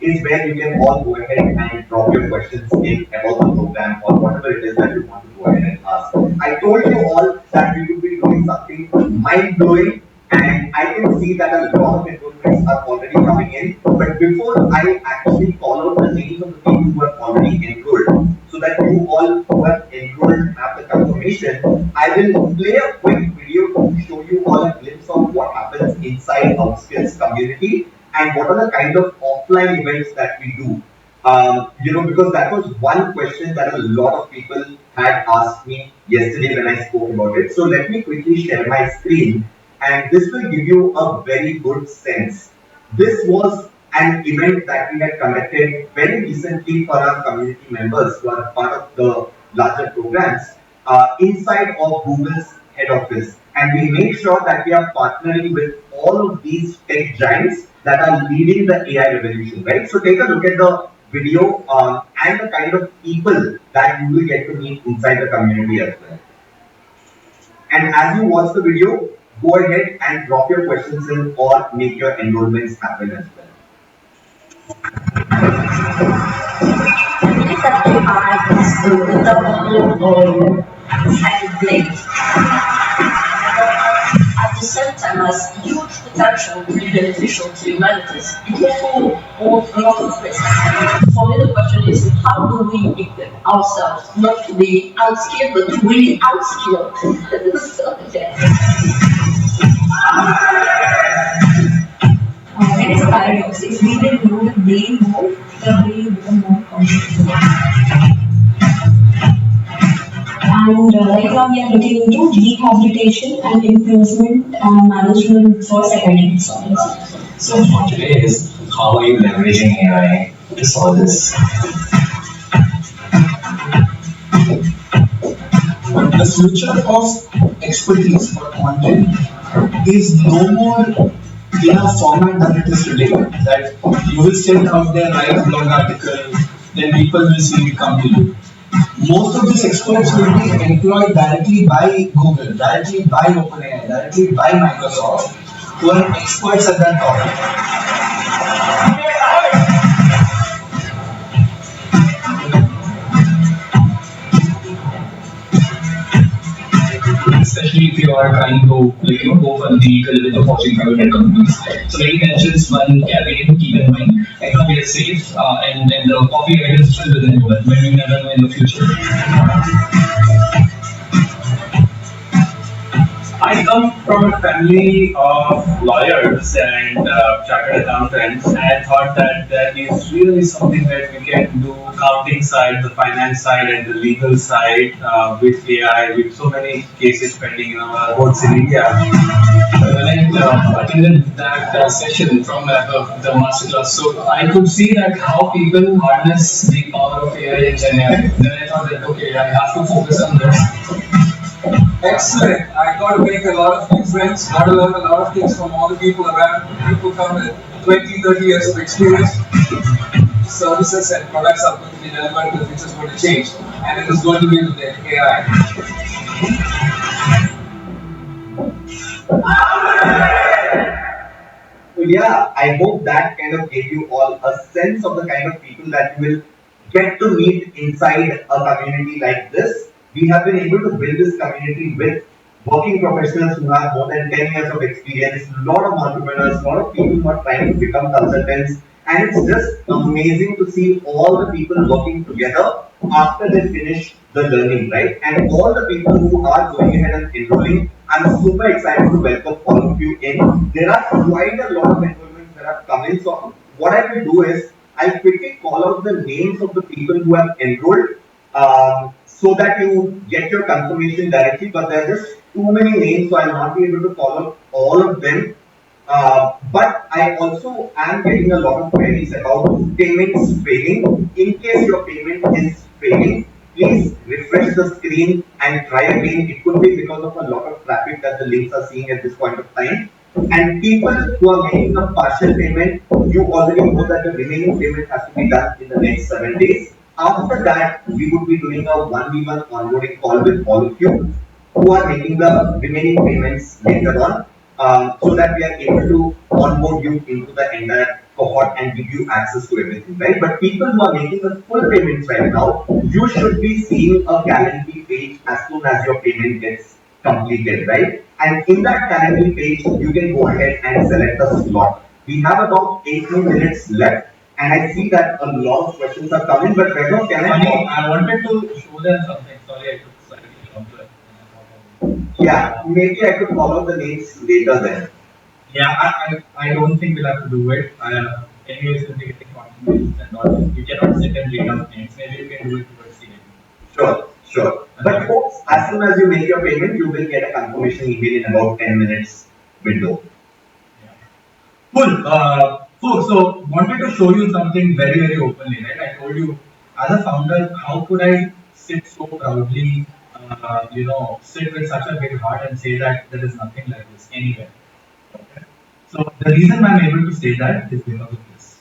is where you can all go ahead and drop your questions in about the program or whatever it is that you want to go ahead and ask. I told you all that we will be doing something mind blowing, and I can see that a lot of enrollments are already coming in. But before I actually call out the names of the people who have already enrolled, so that you all who have enrolled have the confirmation, I will play a quick video to show you all a glimpse of what happens inside upskills community and what are the kind of offline events that we do. Because that was one question that a lot of people had asked me yesterday when I spoke about it. So let me quickly share my screen, and this will give you a very good sense. This was an event that we had conducted very recently for our community members who are part of the larger programs inside of Google's head office. and we make sure that we are partnering with all of these tech giants that are leading the AI revolution, right? So take a look at the video and the kind of people that you will get to meet inside the community as well. And as you watch the video, go ahead and drop your questions in or make your enrollments happen as well.
Believe that AI is the public world and great. At the same time, has huge potential to be beneficial to humanity. It also holds a lot of risk. For me, the question is, how do we equip ourselves not to be unskilled, but to really outskilled? So, there is a paradox. If we didn't know the brain more, the brain become more complex. And right now we are looking into rehabilitation and improvement and management for psychiatric disorders. So for today is, how are you leveraging AI to solve this?
The future of expertise or content is no more in a format that it is today. That you will sit out there, write a blog article, then people will see it come to you. Most of these experts will be employed directly by Google, directly by OpenAI, directly by Microsoft, who are experts at that topic. Especially if you are trying to go for the vehicle with the Fortune 500 companies. So many mentions one we need to keep in mind. Right now we are safe and the copyright is still within you, but we never know in the future.
I come from a family of lawyers and chartered accountants, and I thought that that is really something that we can do accounting side, the finance side, and the legal side with AI, with so many cases pending in our courts in India.
When I attended that session from the masterclass, so I could see that how people harness the power of AI in Gen AI. Then I thought that okay, I have to focus on this.
Excellent. I got to make a lot of new friends, got to learn a lot of things from all the people around. People come with 20, 30 years of experience. Services and products are going to be delivered, the future is going to change. And it is going to be with the AI.
So yeah, I hope that kind of gave you all a sense of the kind of people that you will get to meet inside a community like this. We have been able to build this community with working professionals who have more than 10 years of experience, a lot of entrepreneurs, a lot of people who are trying to become consultants. And it's just amazing to see all the people working together after they finish the learning, right? And all the people who are going ahead and enrolling, I'm super excited to welcome all of you in. There are quite a lot of enrollments that have come in. So what I will do is I'll quickly call out the names of the people who have enrolled so that you get your confirmation directly. But there are just too many names, so I'll not be able to call out all of them. But I also am getting a lot of queries about payments failing. In case your payment is failing, please refresh the screen and try again. It could be because of a lot of traffic that the links are seeing at this point of time. And people who are making a partial payment, you already know that the remaining payment has to be done in the next 7 days. After that, we would be doing a 1v1 onboarding call with all of you who are making the remaining payments later on, so that we are able to onboard you into the entire cohort and give you access to everything, right? But people who are making the full payments right now, you should be seeing a Calendly page as soon as your payment gets completed, right? And in that Calendly page, you can go ahead and select a slot. We have about 8 more minutes left. And I see that a lot of questions are coming, but Vaibhav, can
I wanted to show them something. Sorry, I took slightly longer.
Yeah, maybe I could follow the names later then.
Yeah, I don't think we'll have to do it. Anyways, we'll be getting confirmations and all. You cannot sit and read out names. Maybe you can do it towards the end.
Sure, sure. But folks, as soon as you make your payment, you will get a confirmation email in about 10 minutes window.
Cool. Folks, so wanted to show you something very, very openly, right? I told you, as a founder, how could I sit so proudly
sit with such a big heart and say that there is nothing like this anywhere. Okay? So the reason I'm able to say that is because of this.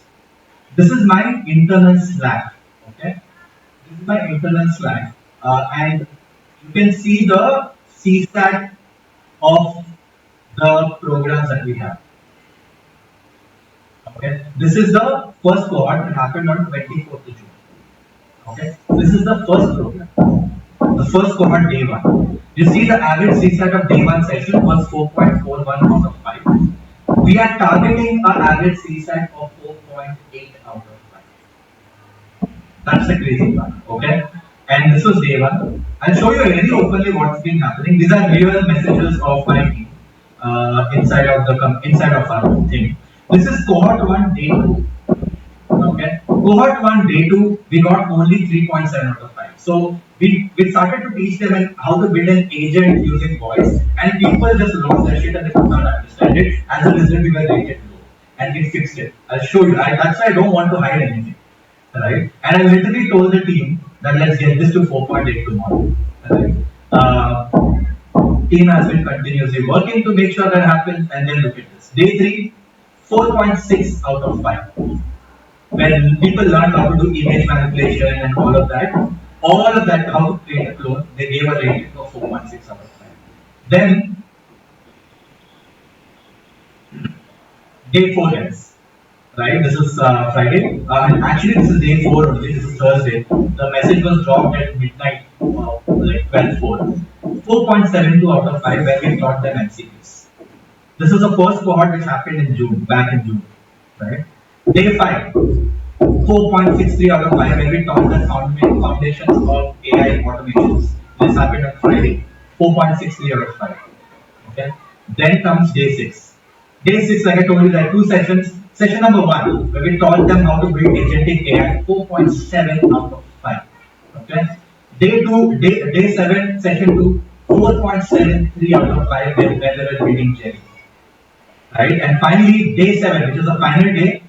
This is my internal Slack. Okay, this is my internal Slack, and you can see the CSAT of the programs that we have. Okay, this is the first cohort that happened on 24th of June. Okay, this is the first program, the first cohort day one. You see the average CSAT of day one session was 4.41 out of 5. We are targeting an average CSAT of 4.8 out of 5. That's the crazy part, okay? And this was day one. I'll show you very openly what's been happening. These are real messages of my team inside of our thing. This is cohort one, day two. Okay, cohort one, day two, we got only 3.7 out of 5. So we started to teach them how to build an agent using voice, and people just lost their shit and they could not understand it. As a result, we were rated low, and we fixed it. I'll show you. That's why I don't want to hide anything, right? And I literally told the team that let's get this to 4.8 tomorrow, right? Team has been continuously working to make sure that happens, and then look at this. Day three, 4.6 out of 5. When people learned how to do image manipulation and all of that, how to create a clone, they gave a rating of 4.6 out of 5. Then, day 4 ends, right? This is Friday. Actually, this is day 4 only. This is Thursday. The message was dropped at midnight, like 12:04. 4.72 out of 5, where we taught them MCQs. This is the first cohort which happened in June, back in June, right? Day 5, 4.63 out of 5, where we taught the foundations of AI automations. This happened on Friday, 4.63 out of 5. Okay. Then comes day 6. Day 6, like I told you, there are 2 sessions. Session number 1, where we taught them how to build agentic AI, 4.7 out of 5. Okay. Day 7, session 2, 4.73 out of 5, where they were building Jerry. Right, and finally day 7, which is the final day,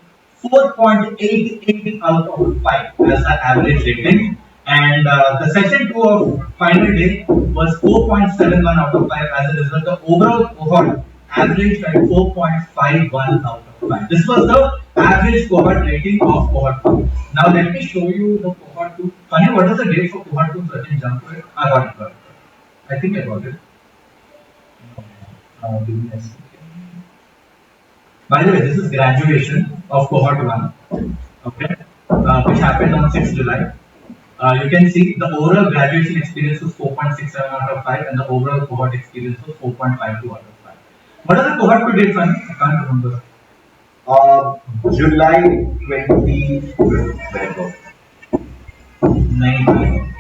4.88 out of 5 as the average rating, and the session 2 of final day was 4.71 out of 5. As a result, the overall cohort averaged at 4.51 out of 5. This was the average cohort rating of cohort 2. Now let me show you the cohort 2. Funny, what is the date for cohort 2? So I can jump to it. I got it. I think I got it. Give me a second. By the way, this is graduation of cohort 1, okay, which happened on 6th July. You can see the overall graduation experience was 4.67 out of 5, and the overall cohort experience was 4.52 out of 5. What are the cohort 2 dates, Sunny? I can't remember.
July 20.
19.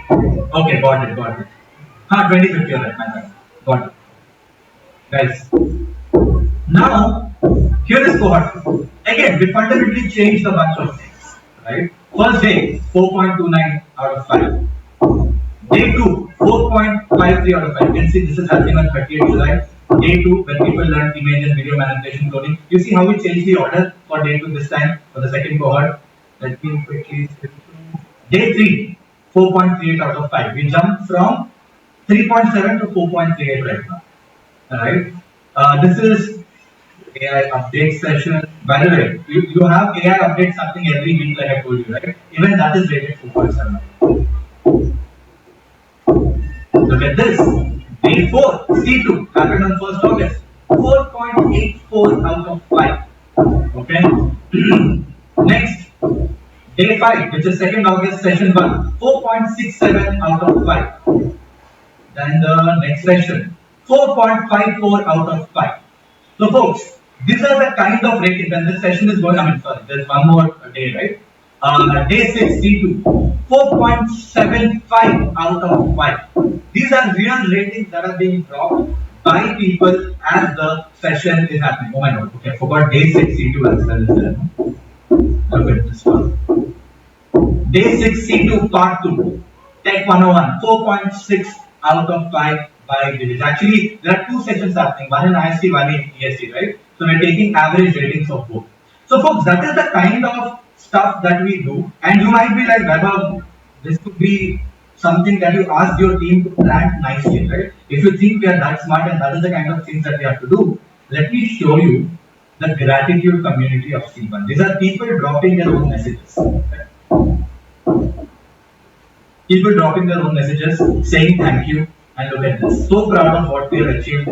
Okay, got it. 2050, right, my bad. Got it. Guys, now, here is cohort. Again, we fundamentally changed a bunch of things, right? First day, 4.29 out of 5. Day 2, 4.53 out of 5. You can see this is happening on 30th July. Day 2, when people learn image and video manipulation coding. You see how we changed the order for day 2 this time, for the second cohort. Let me quickly skip through. Day 3, 4.38 out of 5. We jumped from 3.7 to 4.38 right now. Alright. This is AI update session. By the way, you have AI updates something every week, like I told you, right? Even that is rated 4.7. Look at this. Day 4, C2, happened on 1st August. 4.84 out of 5. Okay. Next, day 5, which is 2nd August, session 1, 4.67 out of 5. Then the next session, 4.54 out of 5. So folks, these are the kind of ratings, and this session is going, there's one more day, right? Day 6, C2, 4.75 out of 5. These are real ratings that are being dropped by people as the session is happening. Oh my god, okay, I forgot day 6, C2 as well is there. Look at this one. Day 6, C2, part 2, Tech 101, 4.6 out of 5 by village. Actually, there are 2 sessions happening, one in IST, one in EST, right? So we're taking average ratings of both. So folks, that is the kind of stuff that we do, and you might be like, Vaibhav, this could be something that you ask your team to plan nicely, right? If you think we are that smart and that is the kind of things that we have to do, let me show you the gratitude community of C1. These are people dropping their own messages. Okay? People dropping their own messages, saying thank you, and look at this. So proud of what we have achieved.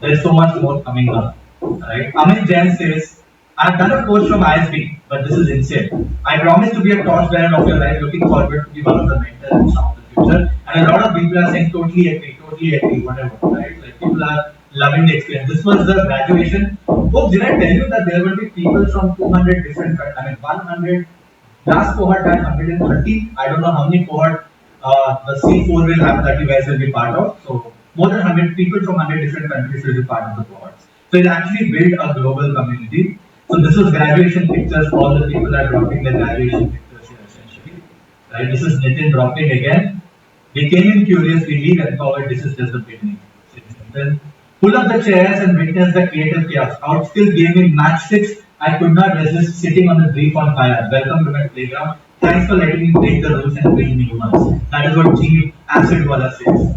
There is so much more coming up. Right? Amit Jain says, I've done a course from ISB, but this is insane. I promise to be a torchbearer of your life, looking forward to be one of the mentors of the future. And a lot of people are saying totally agree, whatever, right? Like people are loving the experience. This was the graduation. Folks, did I tell you that there will be people from 200 different, I mean 100. Last cohort had 130. I don't know how many cohort the C4 will have that you guys will be part of. So more than 100 people from 100 different countries will be part of the cohorts. So it actually built a global community. So this was graduation pictures. All the people are dropping their graduation pictures here essentially. Right. This is Nitin dropping again. We came in curious, we leave empowered. This is just the beginning. Then pull up the chairs and witness the creative chaos. Outskill game in match 6. I could not resist sitting on the brief on fire. Welcome to my playground. Thanks for letting me break the rules and bring new ones. That is what G Acid Wala says.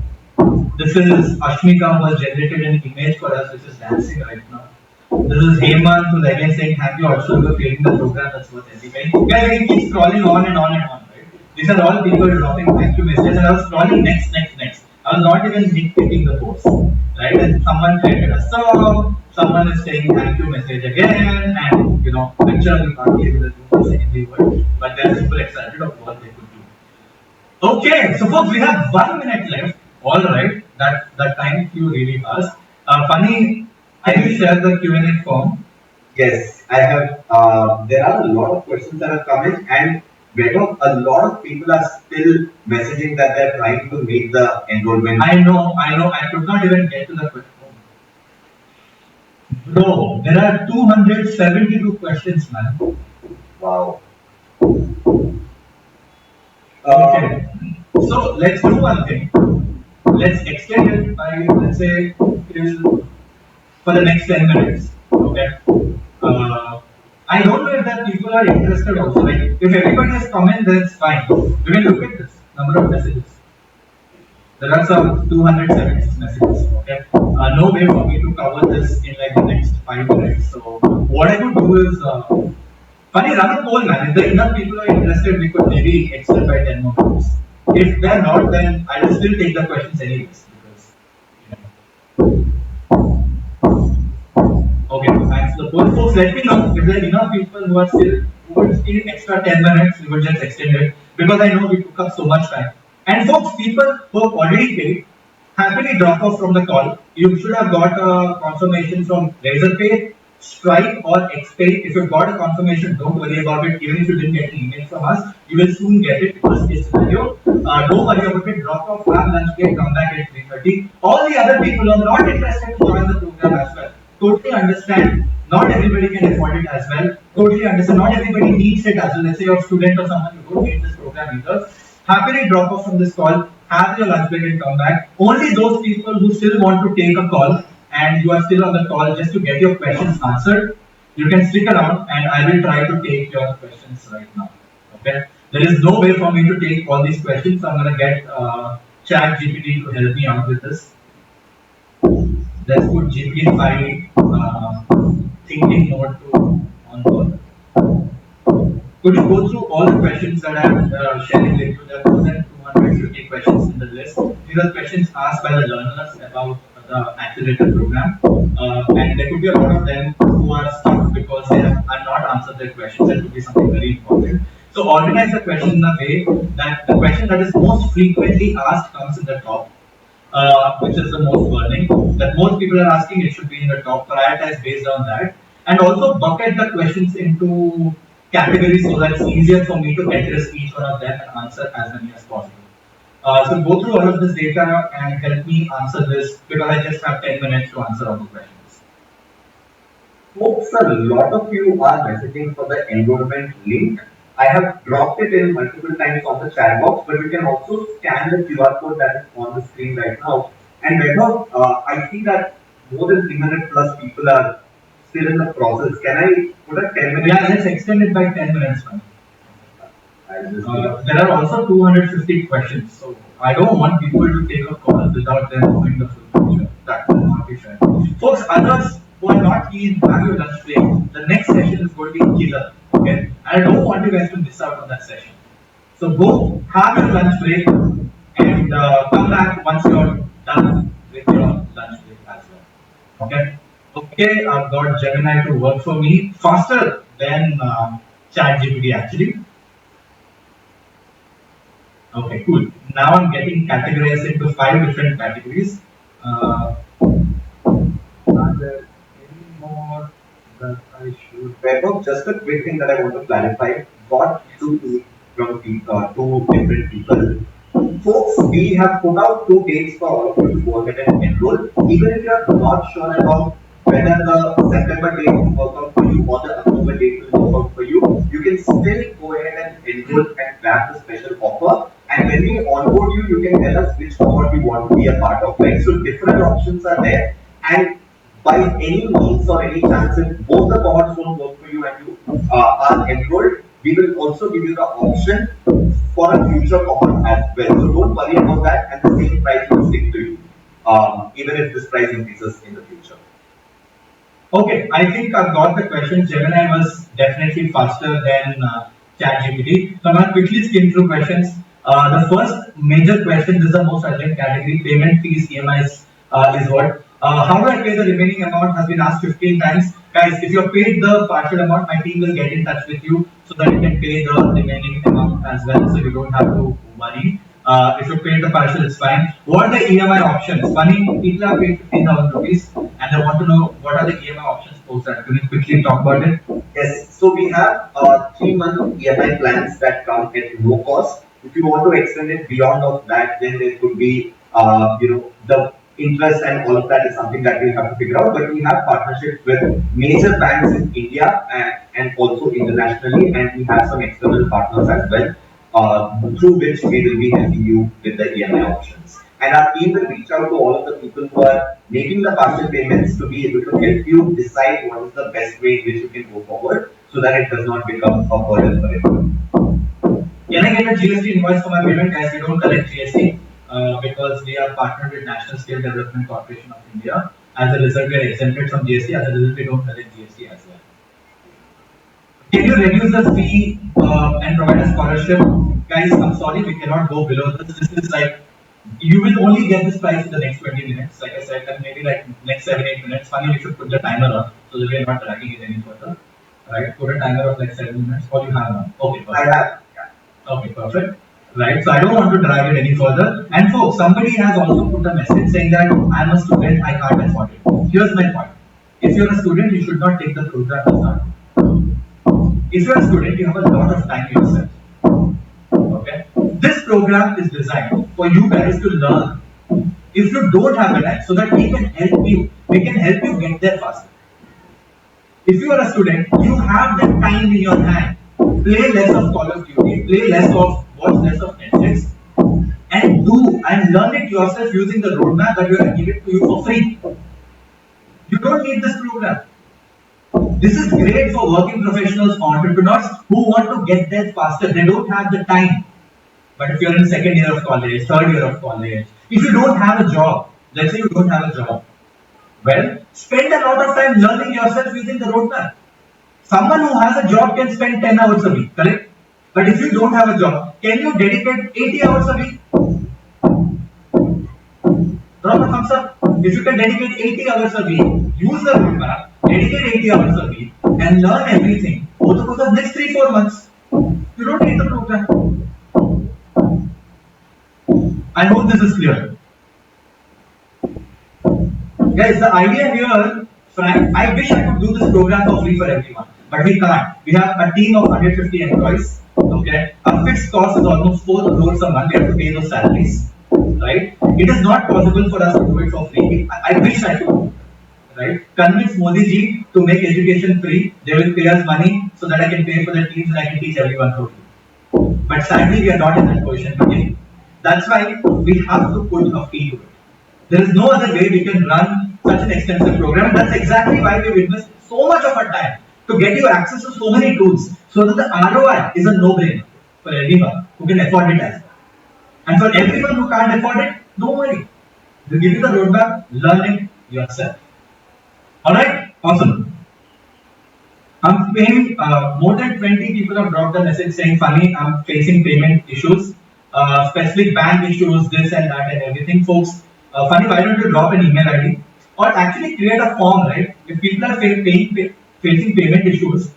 This is Ashmika who has generated an image for us which is dancing right now. This is Hemant who's again saying thank you also for creating the program that's worth everything. Guys, we can keep scrolling on and on and on, right? These are all people dropping thank you messages and I was scrolling next. I was not even nitpicking the post, right? And someone created a song, someone is saying thank you message again, and picture we can't be able to do the secondary word, but they're super excited of what they could do. Okay, so folks, we have 1 minute left. All right, that time flew really fast. Funny, can you share the Q&A form?
Yes, I have. There are a lot of questions that have come in, and a lot of people are still messaging that they're trying to make the enrollment.
I know. I could not even get to the question. Bro, there are 272 questions, man.
Wow.
Okay. So let's do one thing. Let's extend it by, let's say, for the next 10 minutes. Okay. I don't know if that people are interested also. Like, if everybody has comment, then it's fine. We can look at this number of messages. There are some 276 messages. Okay. No way for me to cover this in like the next 5 minutes. So what I could do is, funny, run a poll, man. If there are enough people are interested, we could maybe extend by 10 more minutes. If they're not, then I will still take the questions anyways. Because, Okay, thanks for the poll. Folks, let me know if there are enough people who are still who would still extra 10 minutes, we would just extend it because I know we took up so much time. And folks, people who have already paid, happily drop off from the call. You should have got a confirmation from Razorpay, Stripe, or XPay. If you've got a confirmation, don't worry about it. Even if you didn't get an email from us, you will soon get it. Worst case scenario. Don't worry about it. Drop off, have lunch break, come back at 3:30. All the other people who are not interested to join the program as well. Totally understand. Not everybody can afford it as well. Totally understand. Not everybody needs it as well. Let's say you're a student or someone who don't need this program either. Happily drop off from this call. Have your lunch break and come back. Only those people who still want to take a call and you are still on the call just to get your questions answered, you can stick around and I will try to take your questions right now. Okay. There is no way for me to take all these questions. So I'm gonna get Chat GPT to help me out with this. Let's put GPT-5 thinking mode to on board. Could you go through all the questions that I'm sharing with you? There are more than 250 questions in the list. These are questions asked by the learners about the accelerator program. And there could be a lot of them who are stuck because they have not answered their questions. That could be something very important. So organize the question in a way that the question that is most frequently asked comes in the top. Which is the most burning, that most people are asking, it should be in the top, prioritize based on that. And also bucket the questions into categories so that it's easier for me to address each one of them and answer as many as possible. So go through all of this data and help me answer this because I just have 10 minutes to answer all the questions.
Folks, a lot of you are messaging for the enrollment link. I have dropped it in multiple times on the chat box, but you can also scan the QR code that is on the screen right now. And I see that more than 300 plus people are still in the process. Can I put a 10 minutes?
Yeah, let's extend it by 10 minutes, man.
I'll just be
There are also 250 questions, so I don't want people to take a call without them knowing the full picture. That will not be fair. Folks, others who are not keen, have your lunch break. The next session is going to be killer, okay? And I don't want you guys to miss out on that session. So go have your lunch break and come back once you're done with your lunch break as well. Okay? Okay, I've got Gemini to work for me faster than ChatGPT actually. Okay, cool. Now I'm getting categorized into 5 different categories. Are there any more that I should?
Vaibhav, just a quick thing that I want to clarify. Got two from two different people. Folks, we have put out 2 dates for all of you to go ahead and enroll. Even if you are not sure about whether the September date will work out for you or the October date will work out for you, you can still go ahead and enroll and grab the special offer. And when we onboard you, you can tell us which cohort you want to be a part of, right? So different options are there. And by any means or any chance, if both the cohorts don't work for you and you are enrolled, we will also give you the option for a future cohort as well. So don't worry about that, and the same price will stick to you, even if this price increases in the future.
Okay, I think I've got the question. Gemini was definitely faster than ChatGPT. So I'm going to quickly skim through questions. The first major question, this is the most urgent category, payment fees, EMIs is what? How do I pay the remaining amount has been asked 15 times. Guys, if you're paid the partial amount, my team will get in touch with you so that you can pay the remaining amount as well, so you don't have to worry. If you pay the partial, it's fine. What are the EMI options? Funny, people have paid 15,000 rupees and they want to know what are the EMI options post that. Can you quickly talk about it?
Yes, so we have 3-month EMI plans that come at no cost. If you want to extend it beyond of that, then there could be, the interest and all of that is something that we have to figure out. But we have partnerships with major banks in India and also internationally, and we have some external partners as well, through which we will be helping you with the EMI options. And our team will reach out to all of the people who are making the partial payments to be able to help you decide what is the best way in which you can go forward so that it does not become a burden for everyone.
Can I get a GST invoice for my payment? Guys, we don't collect GST because we are partnered with National Skill Development Corporation of India. As a result, we are exempted from GST. As a result, we don't collect GST as well. Can you reduce the fee and provide a scholarship? Guys, I'm sorry, we cannot go below this. This is like, you will only get this price in the next 20 minutes. Like I said, and maybe like next 7-8 minutes. Finally, we should put the timer on so that we are not dragging it any further. Right? Put a timer of like 7 minutes. Or you have one. Okay, perfect.
I have. Yeah.
Okay, perfect. Right, so I don't want to drag it any further. And folks, somebody has also put a message saying that I'm a student, I can't afford it. Here's my point. If you're a student, you should not take the program to start. If you're a student, you have a lot of time yourself. Okay? This program is designed for you guys to learn. If you don't have the time, so that we can help you get there faster. If you are a student, you have the time in your hand. Play less of Call of Duty, watch less of Netflix, and learn it yourself using the roadmap that we are giving it to you for free. You don't need this program. This is great for working professionals, entrepreneurs who want to get there faster. They don't have the time. But if you're in second year of college, third year of college, if you don't have a job, let's say you don't have a job, well, spend a lot of time learning yourself using the roadmap. Someone who has a job can spend 10 hours a week, correct? But if you don't have a job, can you dedicate 80 hours a week? Drop a thumbs up. If you can dedicate 80 hours a week, use the roadmap, dedicate 80 hours a week, and learn everything over the course of next 3-4 months, you don't need the program. I hope this is clear. Guys, the idea here, Frank, I wish I could do this program for free for everyone, but we can't. We have a team of 150 employees. Okay, our fixed cost is almost 4 crores a month. We have to pay those salaries, right? It is not possible for us to do it for free. I wish I could, right? Convince Modi ji to make education free. They will pay us money so that I can pay for the teams and I can teach everyone for free. But sadly, we are not in that position today. That's why we have to put a fee to it. There is no other way we can run such an extensive program. That's exactly why we've invested so much of our time to get you access to so many tools so that the ROI is a no-brainer. for everyone who can afford it as well. And for everyone who can't afford it, don't worry. We'll give you the roadmap, learn it yourself. Alright? Awesome. I'm paying more than 20 people have dropped a message saying, funny, I'm facing payment issues, specific bank issues, this and that and everything. Folks, funny, why don't you drop an email ID or actually create a form, right? If people are facing payment issues,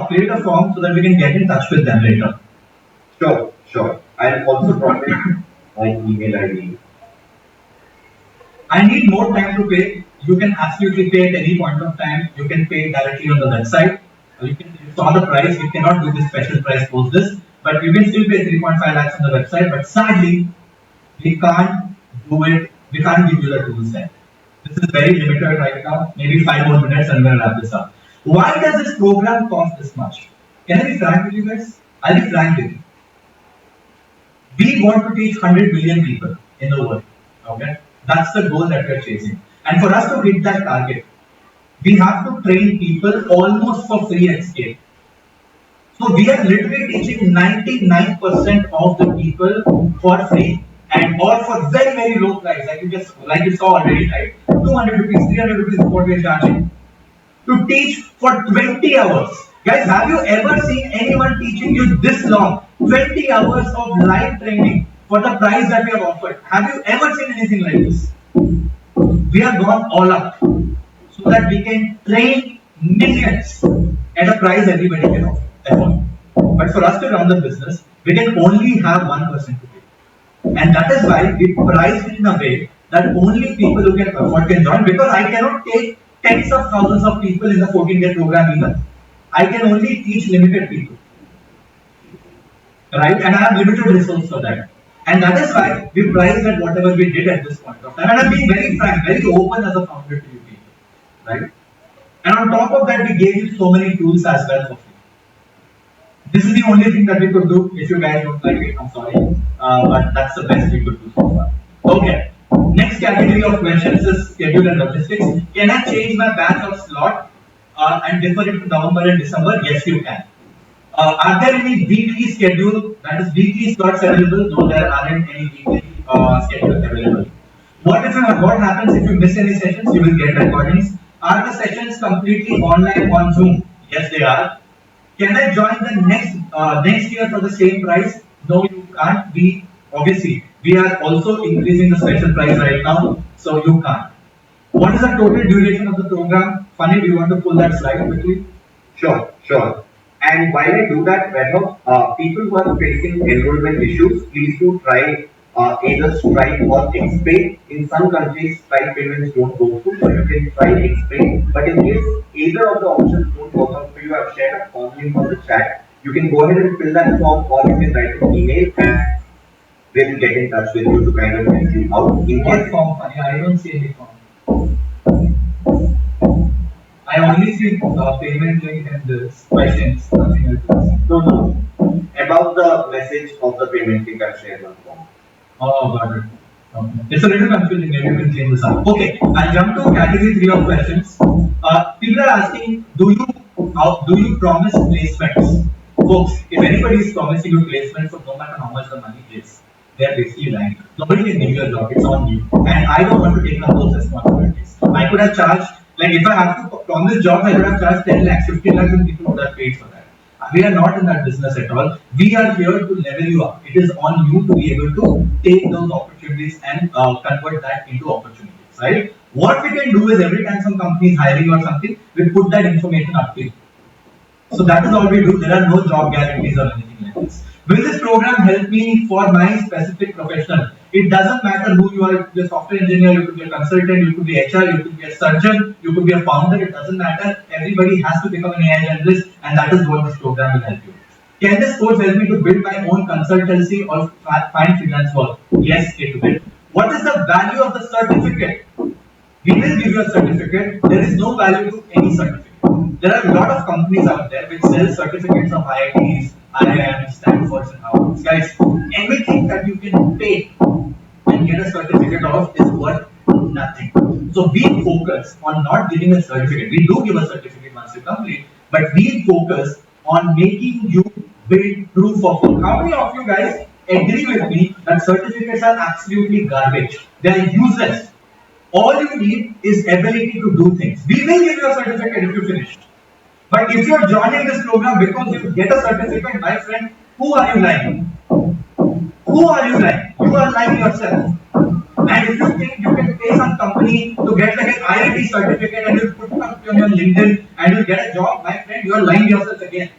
create a form so that we can get in touch with them later.
Sure, sure. I'll also drop in my email ID.
I need more time to pay. You can absolutely pay at any point of time. You can pay directly on the website. You saw the price. We cannot do this special price post this, but you can still pay 3.5 lakhs on the website. But sadly, we can't do it. We can't give you the tools then. This is very limited right now. Maybe 5 more minutes and we'll wrap this up. Why does this program cost this much? Can I be frank with you guys? I'll be frank with you. We want to teach 100 million people in the world. Okay? That's the goal that we are chasing. And for us to hit that target, we have to train people almost for free at scale. So we are literally teaching 99% of the people for free and or for very, very low price, like you saw already, right? 200 rupees, 300 rupees is what we are charging to teach for 20 hours. Guys, have you ever seen anyone teaching you this long? 20 hours of live training for the price that we have offered. Have you ever seen anything like this? We have gone all up so that we can train millions at a price everybody can afford. But for us to run the business, we can only have one person to pay. And that is why we price it in a way that only people who can afford can join, because I cannot take tens of thousands of people in the 14-day program either. I can only teach limited people. Right? And I have limited resources for that. And that is why we price at whatever we did at this point of time. And I'm being very frank, very open as a founder to you people. Right? And on top of that, we gave you so many tools as well for free. This is the only thing that we could do. If you guys don't like it, I'm sorry. But that's the best we could do so far. Okay. Next category of questions is schedule and logistics. Can I change my batch or slot and defer it to November and December? Yes, you can. Are there any weekly schedule, that is weekly slots available? No, there aren't any weekly schedules available. What happens if you miss any sessions? You will get recordings. Are the sessions completely online on Zoom? Yes, they are. Can I join the next year for the same price? No, you can't. We are also increasing the special price right now, so you can't. What is the total duration of the program? Funny, do you want to pull that slide quickly?
Sure, sure. And while I do that, Vaibhav, people who are facing enrollment issues, please do try either Stripe or Xpay. In some countries, Stripe payments don't go through, so you can try Xpay. But in case either of the options don't work out for you, I've shared a form link on the chat. You can go ahead and fill that form, or you can write an email and they will get in touch with you to kind of help you out. In
what form? I don't see any form. I only see payment link and this questions, nothing else.
No. About the message of the payment link, I've shared one form.
Oh, got it. Okay. It's a little confusing. Maybe you can clean this up. Okay, I'll jump to category 3 of questions. People are asking, do you promise placements? Folks, if anybody is promising you placements for no matter how much the money is, they are basically lying. Nobody can give you a job. It's on you. And I don't want to take on those responsibilities. I could have charged, like if I have to promise jobs, I could have charged 10 lakhs, 15 lakhs, and people would have paid for that. We are not in that business at all. We are here to level you up. It is on you to be able to take those opportunities and convert that into opportunities, right? What we can do is every time some company is hiring or something, we put that information up to you. So that is all we do. There are no job guarantees or anything like this. Will this program help me for my specific professional? It doesn't matter who you are. You could be a software engineer, you could be a consultant, you could be HR, you could be a surgeon, you could be a founder. It doesn't matter. Everybody has to become an AI generalist, and that is what this program will help you. Can this course help me to build my own consultancy or find freelance work? Yes, it will. What is the value of the certificate? We will give you a certificate. There is no value to any certificate. There are a lot of companies out there which sell certificates from IITs, IIMs, Stanfords, and Harvards. Guys, everything that you can pay and get a certificate of is worth nothing. So we focus on not giving a certificate. We do give a certificate once you complete, but we focus on making you build proof of work. How many of you guys agree with me that certificates are absolutely garbage? They are useless. All you need is ability to do things. We will give you a certificate if you finish. But if you are joining this program because you get a certificate, my friend, who are you lying? Who are you lying? You are lying yourself. And if you think you can pay some company to get like an IIT certificate and you put it up on your LinkedIn and you get a job, my friend, you are lying yourself again.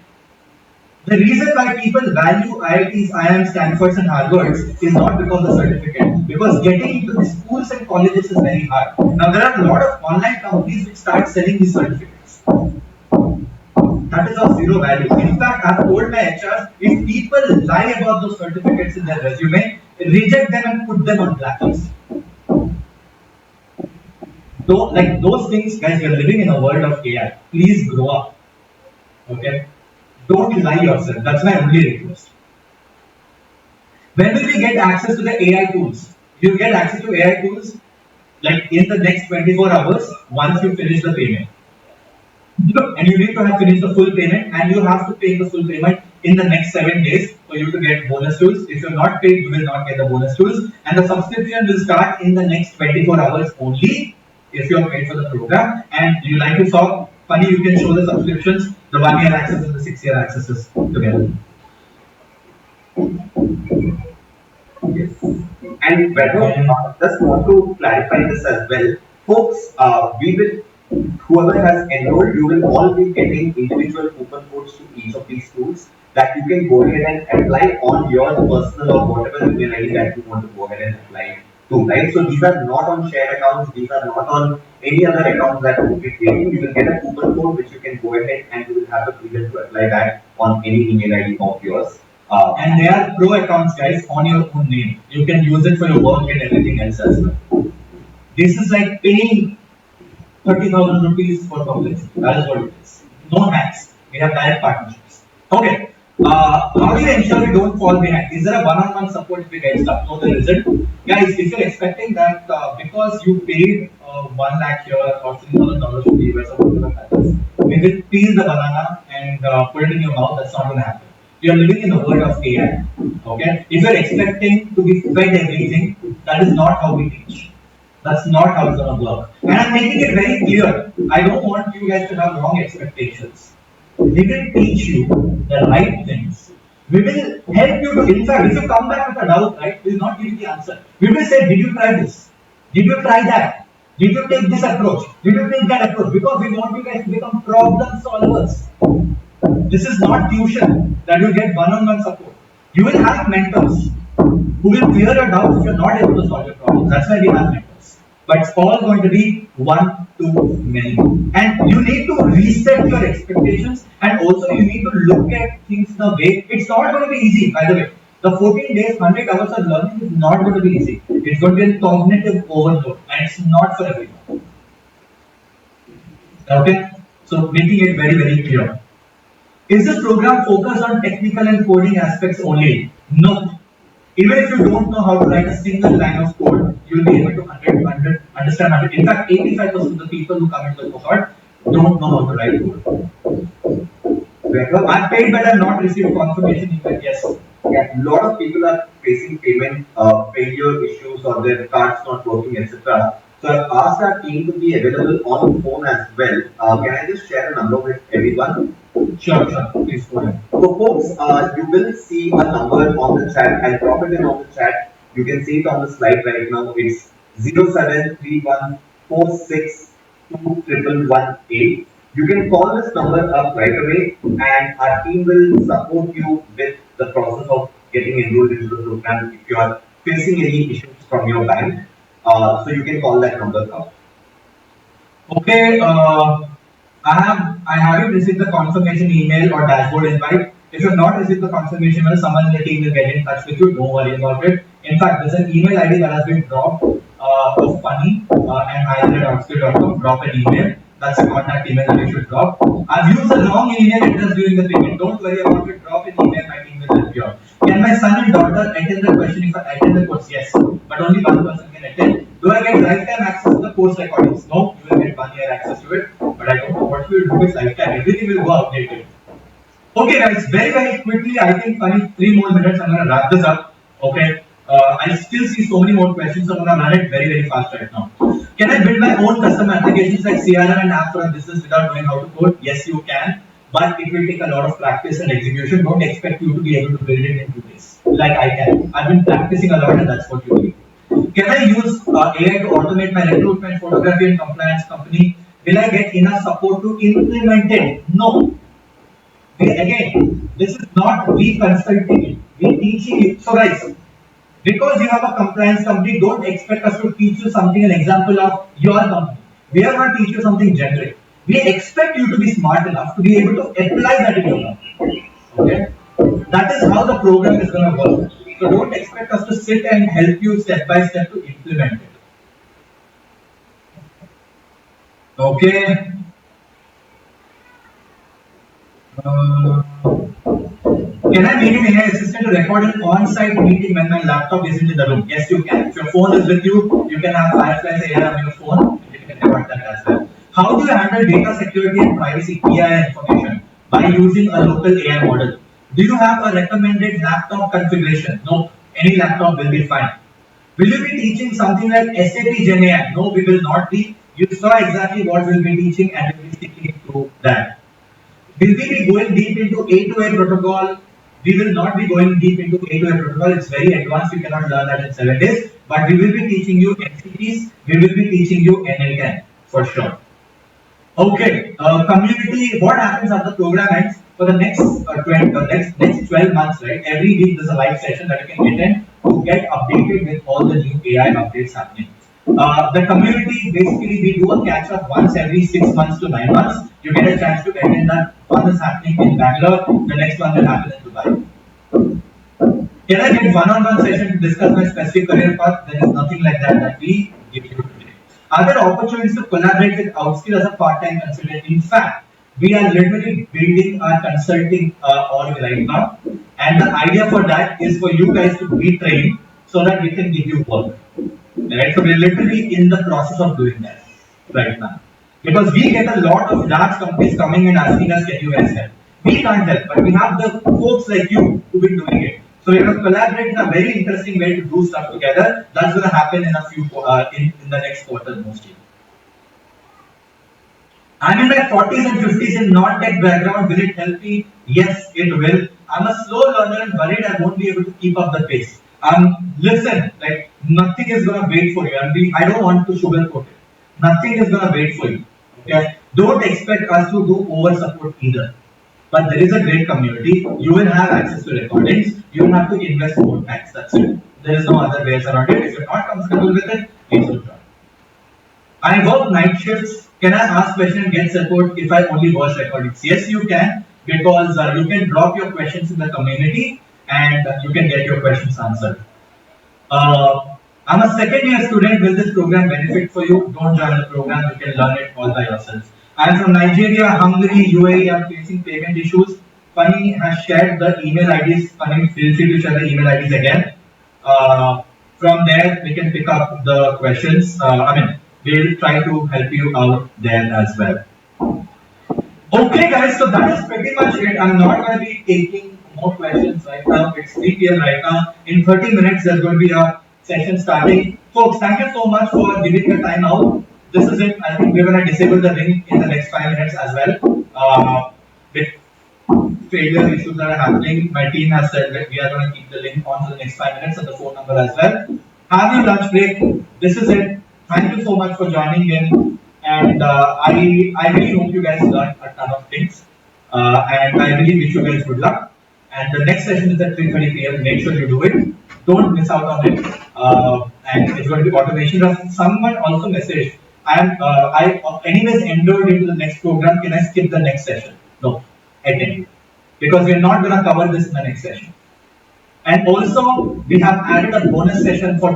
The reason why people value IITs, IIMs, Stanfords, and Harvards is not because of the certificate, because getting into the schools and colleges is very hard. Now, there are a lot of online companies which start selling these certificates. That is of zero value. In fact, I've told my HRs, if people lie about those certificates in their resume, reject them and put them on blacklist. So, like those things, guys, we are living in a world of AI. Please grow up. Okay? Don't lie yourself. That's my only request. When will we get access to the AI tools? You'll get access to AI tools like in the next 24 hours once you finish the payment. And you need to have finished the full payment and you have to pay the full payment in the next 7 days for you to get bonus tools. If you're not paid, you will not get the bonus tools. And the subscription will start in the next 24 hours only if you're paid for the program. And you like to saw, funny, you can show the subscriptions, the 1 year access and the 6 year accesses together.
Yes. And Vaibhav, just want to clarify this as well. Folks, we will, whoever has enrolled, you will all be getting individual coupon codes to each of these tools that you can go ahead and apply on your personal or whatever email ID that you want to go ahead and apply to, right? So these are not on shared accounts, these are not on any other accounts that will be creating. You will get a coupon code which you can go ahead and you will have the freedom to apply that on any email ID of yours.
And they are pro accounts, guys, on your own name. You can use it for your work and everything else as well. This is like paying 30,000 rupees for publicity. That is what it is. No hacks. We have direct partnerships. Okay. How do you ensure we don't fall behind? Is there a one-on-one support if we get stuck? No, there isn't. Guys, if you're expecting that because you paid 1 lakh here or $3,000 to viewers or whatever that is, we will peel the banana and put it in your mouth, that's not going to happen. You are living in the world of AI. Okay? If you're expecting to be fed everything, that is not how we teach. That's not how it's gonna work. And I'm making it very clear. I don't want you guys to have wrong expectations. We will teach you the right things. We will help you to, in fact, if you come back with a doubt, right, we'll not give you the answer. We will say, did you try this? Did you try that? Did you take this approach? Did you take that approach? Because we want you guys to become problem solvers. This is not tuition that you get one-on-one support. You will have mentors who will clear your doubts if you're not able to solve your problems. That's why we have mentors. But it's all going to be one to many. And you need to reset your expectations and also you need to look at things in a way. It's not going to be easy, by the way. The 14 days, 100 hours of learning is not going to be easy. It's going to be a cognitive overload and it's not for everyone. Okay? So making it very, very clear. Is this program focused on technical and coding aspects only? No. Even if you don't know how to write a single line of code, you will be able to understand 100. In fact, 85% of the people who come into the cohort don't know how to write code. I'm paid but I have not received confirmation email. Yes.
Yeah, a lot of people are facing payment failure issues or their cards not working, etc. So I've asked our team to be available on the phone as well. Can I just share a number with everyone?
Sure. Please go ahead.
So folks, you will see a number on the chat. I'll drop it in on the chat. You can see it on the slide right now. It's 0731462118. You can call this number up right away and our team will support you with the process of getting enrolled into the program if you are facing any issues from your bank. So you can call that number up.
Okay, I haven't received the confirmation email or dashboard invite. If you have not received the confirmation email, someone in the team will get in touch with you. Don't worry about it. In fact, there's an email ID that has been dropped of funny and highlight@upskilled.com. Drop an email. That's a contact email that you should drop. I've used the wrong email address during the payment. Don't worry about it. Drop an email. My team will help you out. Can my son and daughter attend the question if I attend the course? Yes, but only one person can attend. Do I get lifetime access to the course recordings? No, you will get 1 year access to it. But I don't know what we will do with lifetime. Everything will go outdated. Okay, guys, very quickly, I think funny 3 more minutes. I'm gonna wrap this up. Okay. I still see so many more questions, so I'm gonna run it very, very fast right now. Can I build my own custom applications like CRM and app for a business without knowing how to code? Yes, you can, but it will take a lot of practice and execution. Don't expect you to be able to build it in 2 days, like I can. I've been practicing a lot, and that's what you need. Can I use AI to automate my recruitment, photography, and compliance company? Will I get enough support to implement it? No. Again, this is not we consulting you, we teaching you. So guys, because you have a compliance company, don't expect us to teach you something, an example of your company. We are going to teach you something generic. We expect you to be smart enough to be able to apply that in your company. Okay? That is how the program is going to work. So don't expect us to sit and help you step by step to implement it. Okay. Can I make an AI assistant to record an on-site meeting when my laptop isn't in the room? Yes, you can. If your phone is with you, you can have Firefly's AI on your phone. You can record that as well. How do you handle data security and privacy PII information by using a local AI model? Do you have a recommended laptop configuration? No, any laptop will be fine. Will you be teaching something like SAP Gen AI? No, we will not be. You saw exactly what we'll be teaching and we'll be sticking to that. Will we be going deep into A2A protocol? We will not be going deep into A2A protocol. It's very advanced. You cannot learn that in 7 days. But we will be teaching you MCPs. We will be teaching you NLCAN for sure. Okay, community. What happens after the program ends for the next next 12 months? Right. Every week there's a live session that you can attend to get updated with all the new AI updates happening. The community, basically we do a catch up once every 6 months to 9 months. You get a chance to attend that. One is happening in Bangalore, the next one will happen in Dubai. Can I get one-on-one session to discuss my specific career path? There is nothing like that we give you today. Are there opportunities to collaborate with upskilled as a part-time consultant? In fact, we are literally building our consulting org right now, and the idea for that is for you guys to be trained so that we can give you work. Right? So we're literally in the process of doing that right now. Because we get a lot of large companies coming and asking us, can you guys help? We can't help, but we have the folks like you who've been doing it. So we're going to collaborate in a very interesting way to do stuff together. That's going to happen in a few in the next quarter mostly. I'm in my 40s and 50s in non-tech background. Will it help me? Yes, it will. I'm a slow learner and worried I won't be able to keep up the pace. Listen, like nothing is gonna wait for you. I don't want to sugarcoat it. Nothing is gonna wait for you. Okay? Don't expect us to do over support either. But there is a great community. You will have access to recordings. You will have to invest more tax. That's it. There is no other ways around it. If you're not comfortable with it, please don't try. I work night shifts. Can I ask questions and get support if I only watch recordings? Yes, you can, because you can drop your questions in the community and you can get your questions answered. I'm a second year student. Will this program benefit for you? Don't join the program. You can learn it all by yourself. I'm from Nigeria, Hungary, UAE. I'm facing payment issues. Funny has shared the email IDs. Funny, feel free to share the email IDs again. From there, we can pick up the questions. We'll try to help you out there as well. Okay, guys, so that is pretty much it. I'm not going to be taking more questions right now. It's 3 p.m. right now. In 30 minutes, there's going to be a session starting. Folks, thank you so much for giving your time out. This is it. I think we're going to disable the link in the next 5 minutes as well. With failure issues that are happening, my team has said that we are going to keep the link on for the next 5 minutes and the phone number as well. Have your lunch break. This is it. Thank you so much for joining in. And I really hope you guys learned a ton of things. And I really wish you guys good luck. And the next session is at 3:30 p.m. Make sure you do it. Don't miss out on it. And it's going to be automation. Someone also messaged, I anyways enrolled into the next program. Can I skip the next session? No, attend. Because we're not going to cover this in the next session. And also, we have added a bonus session for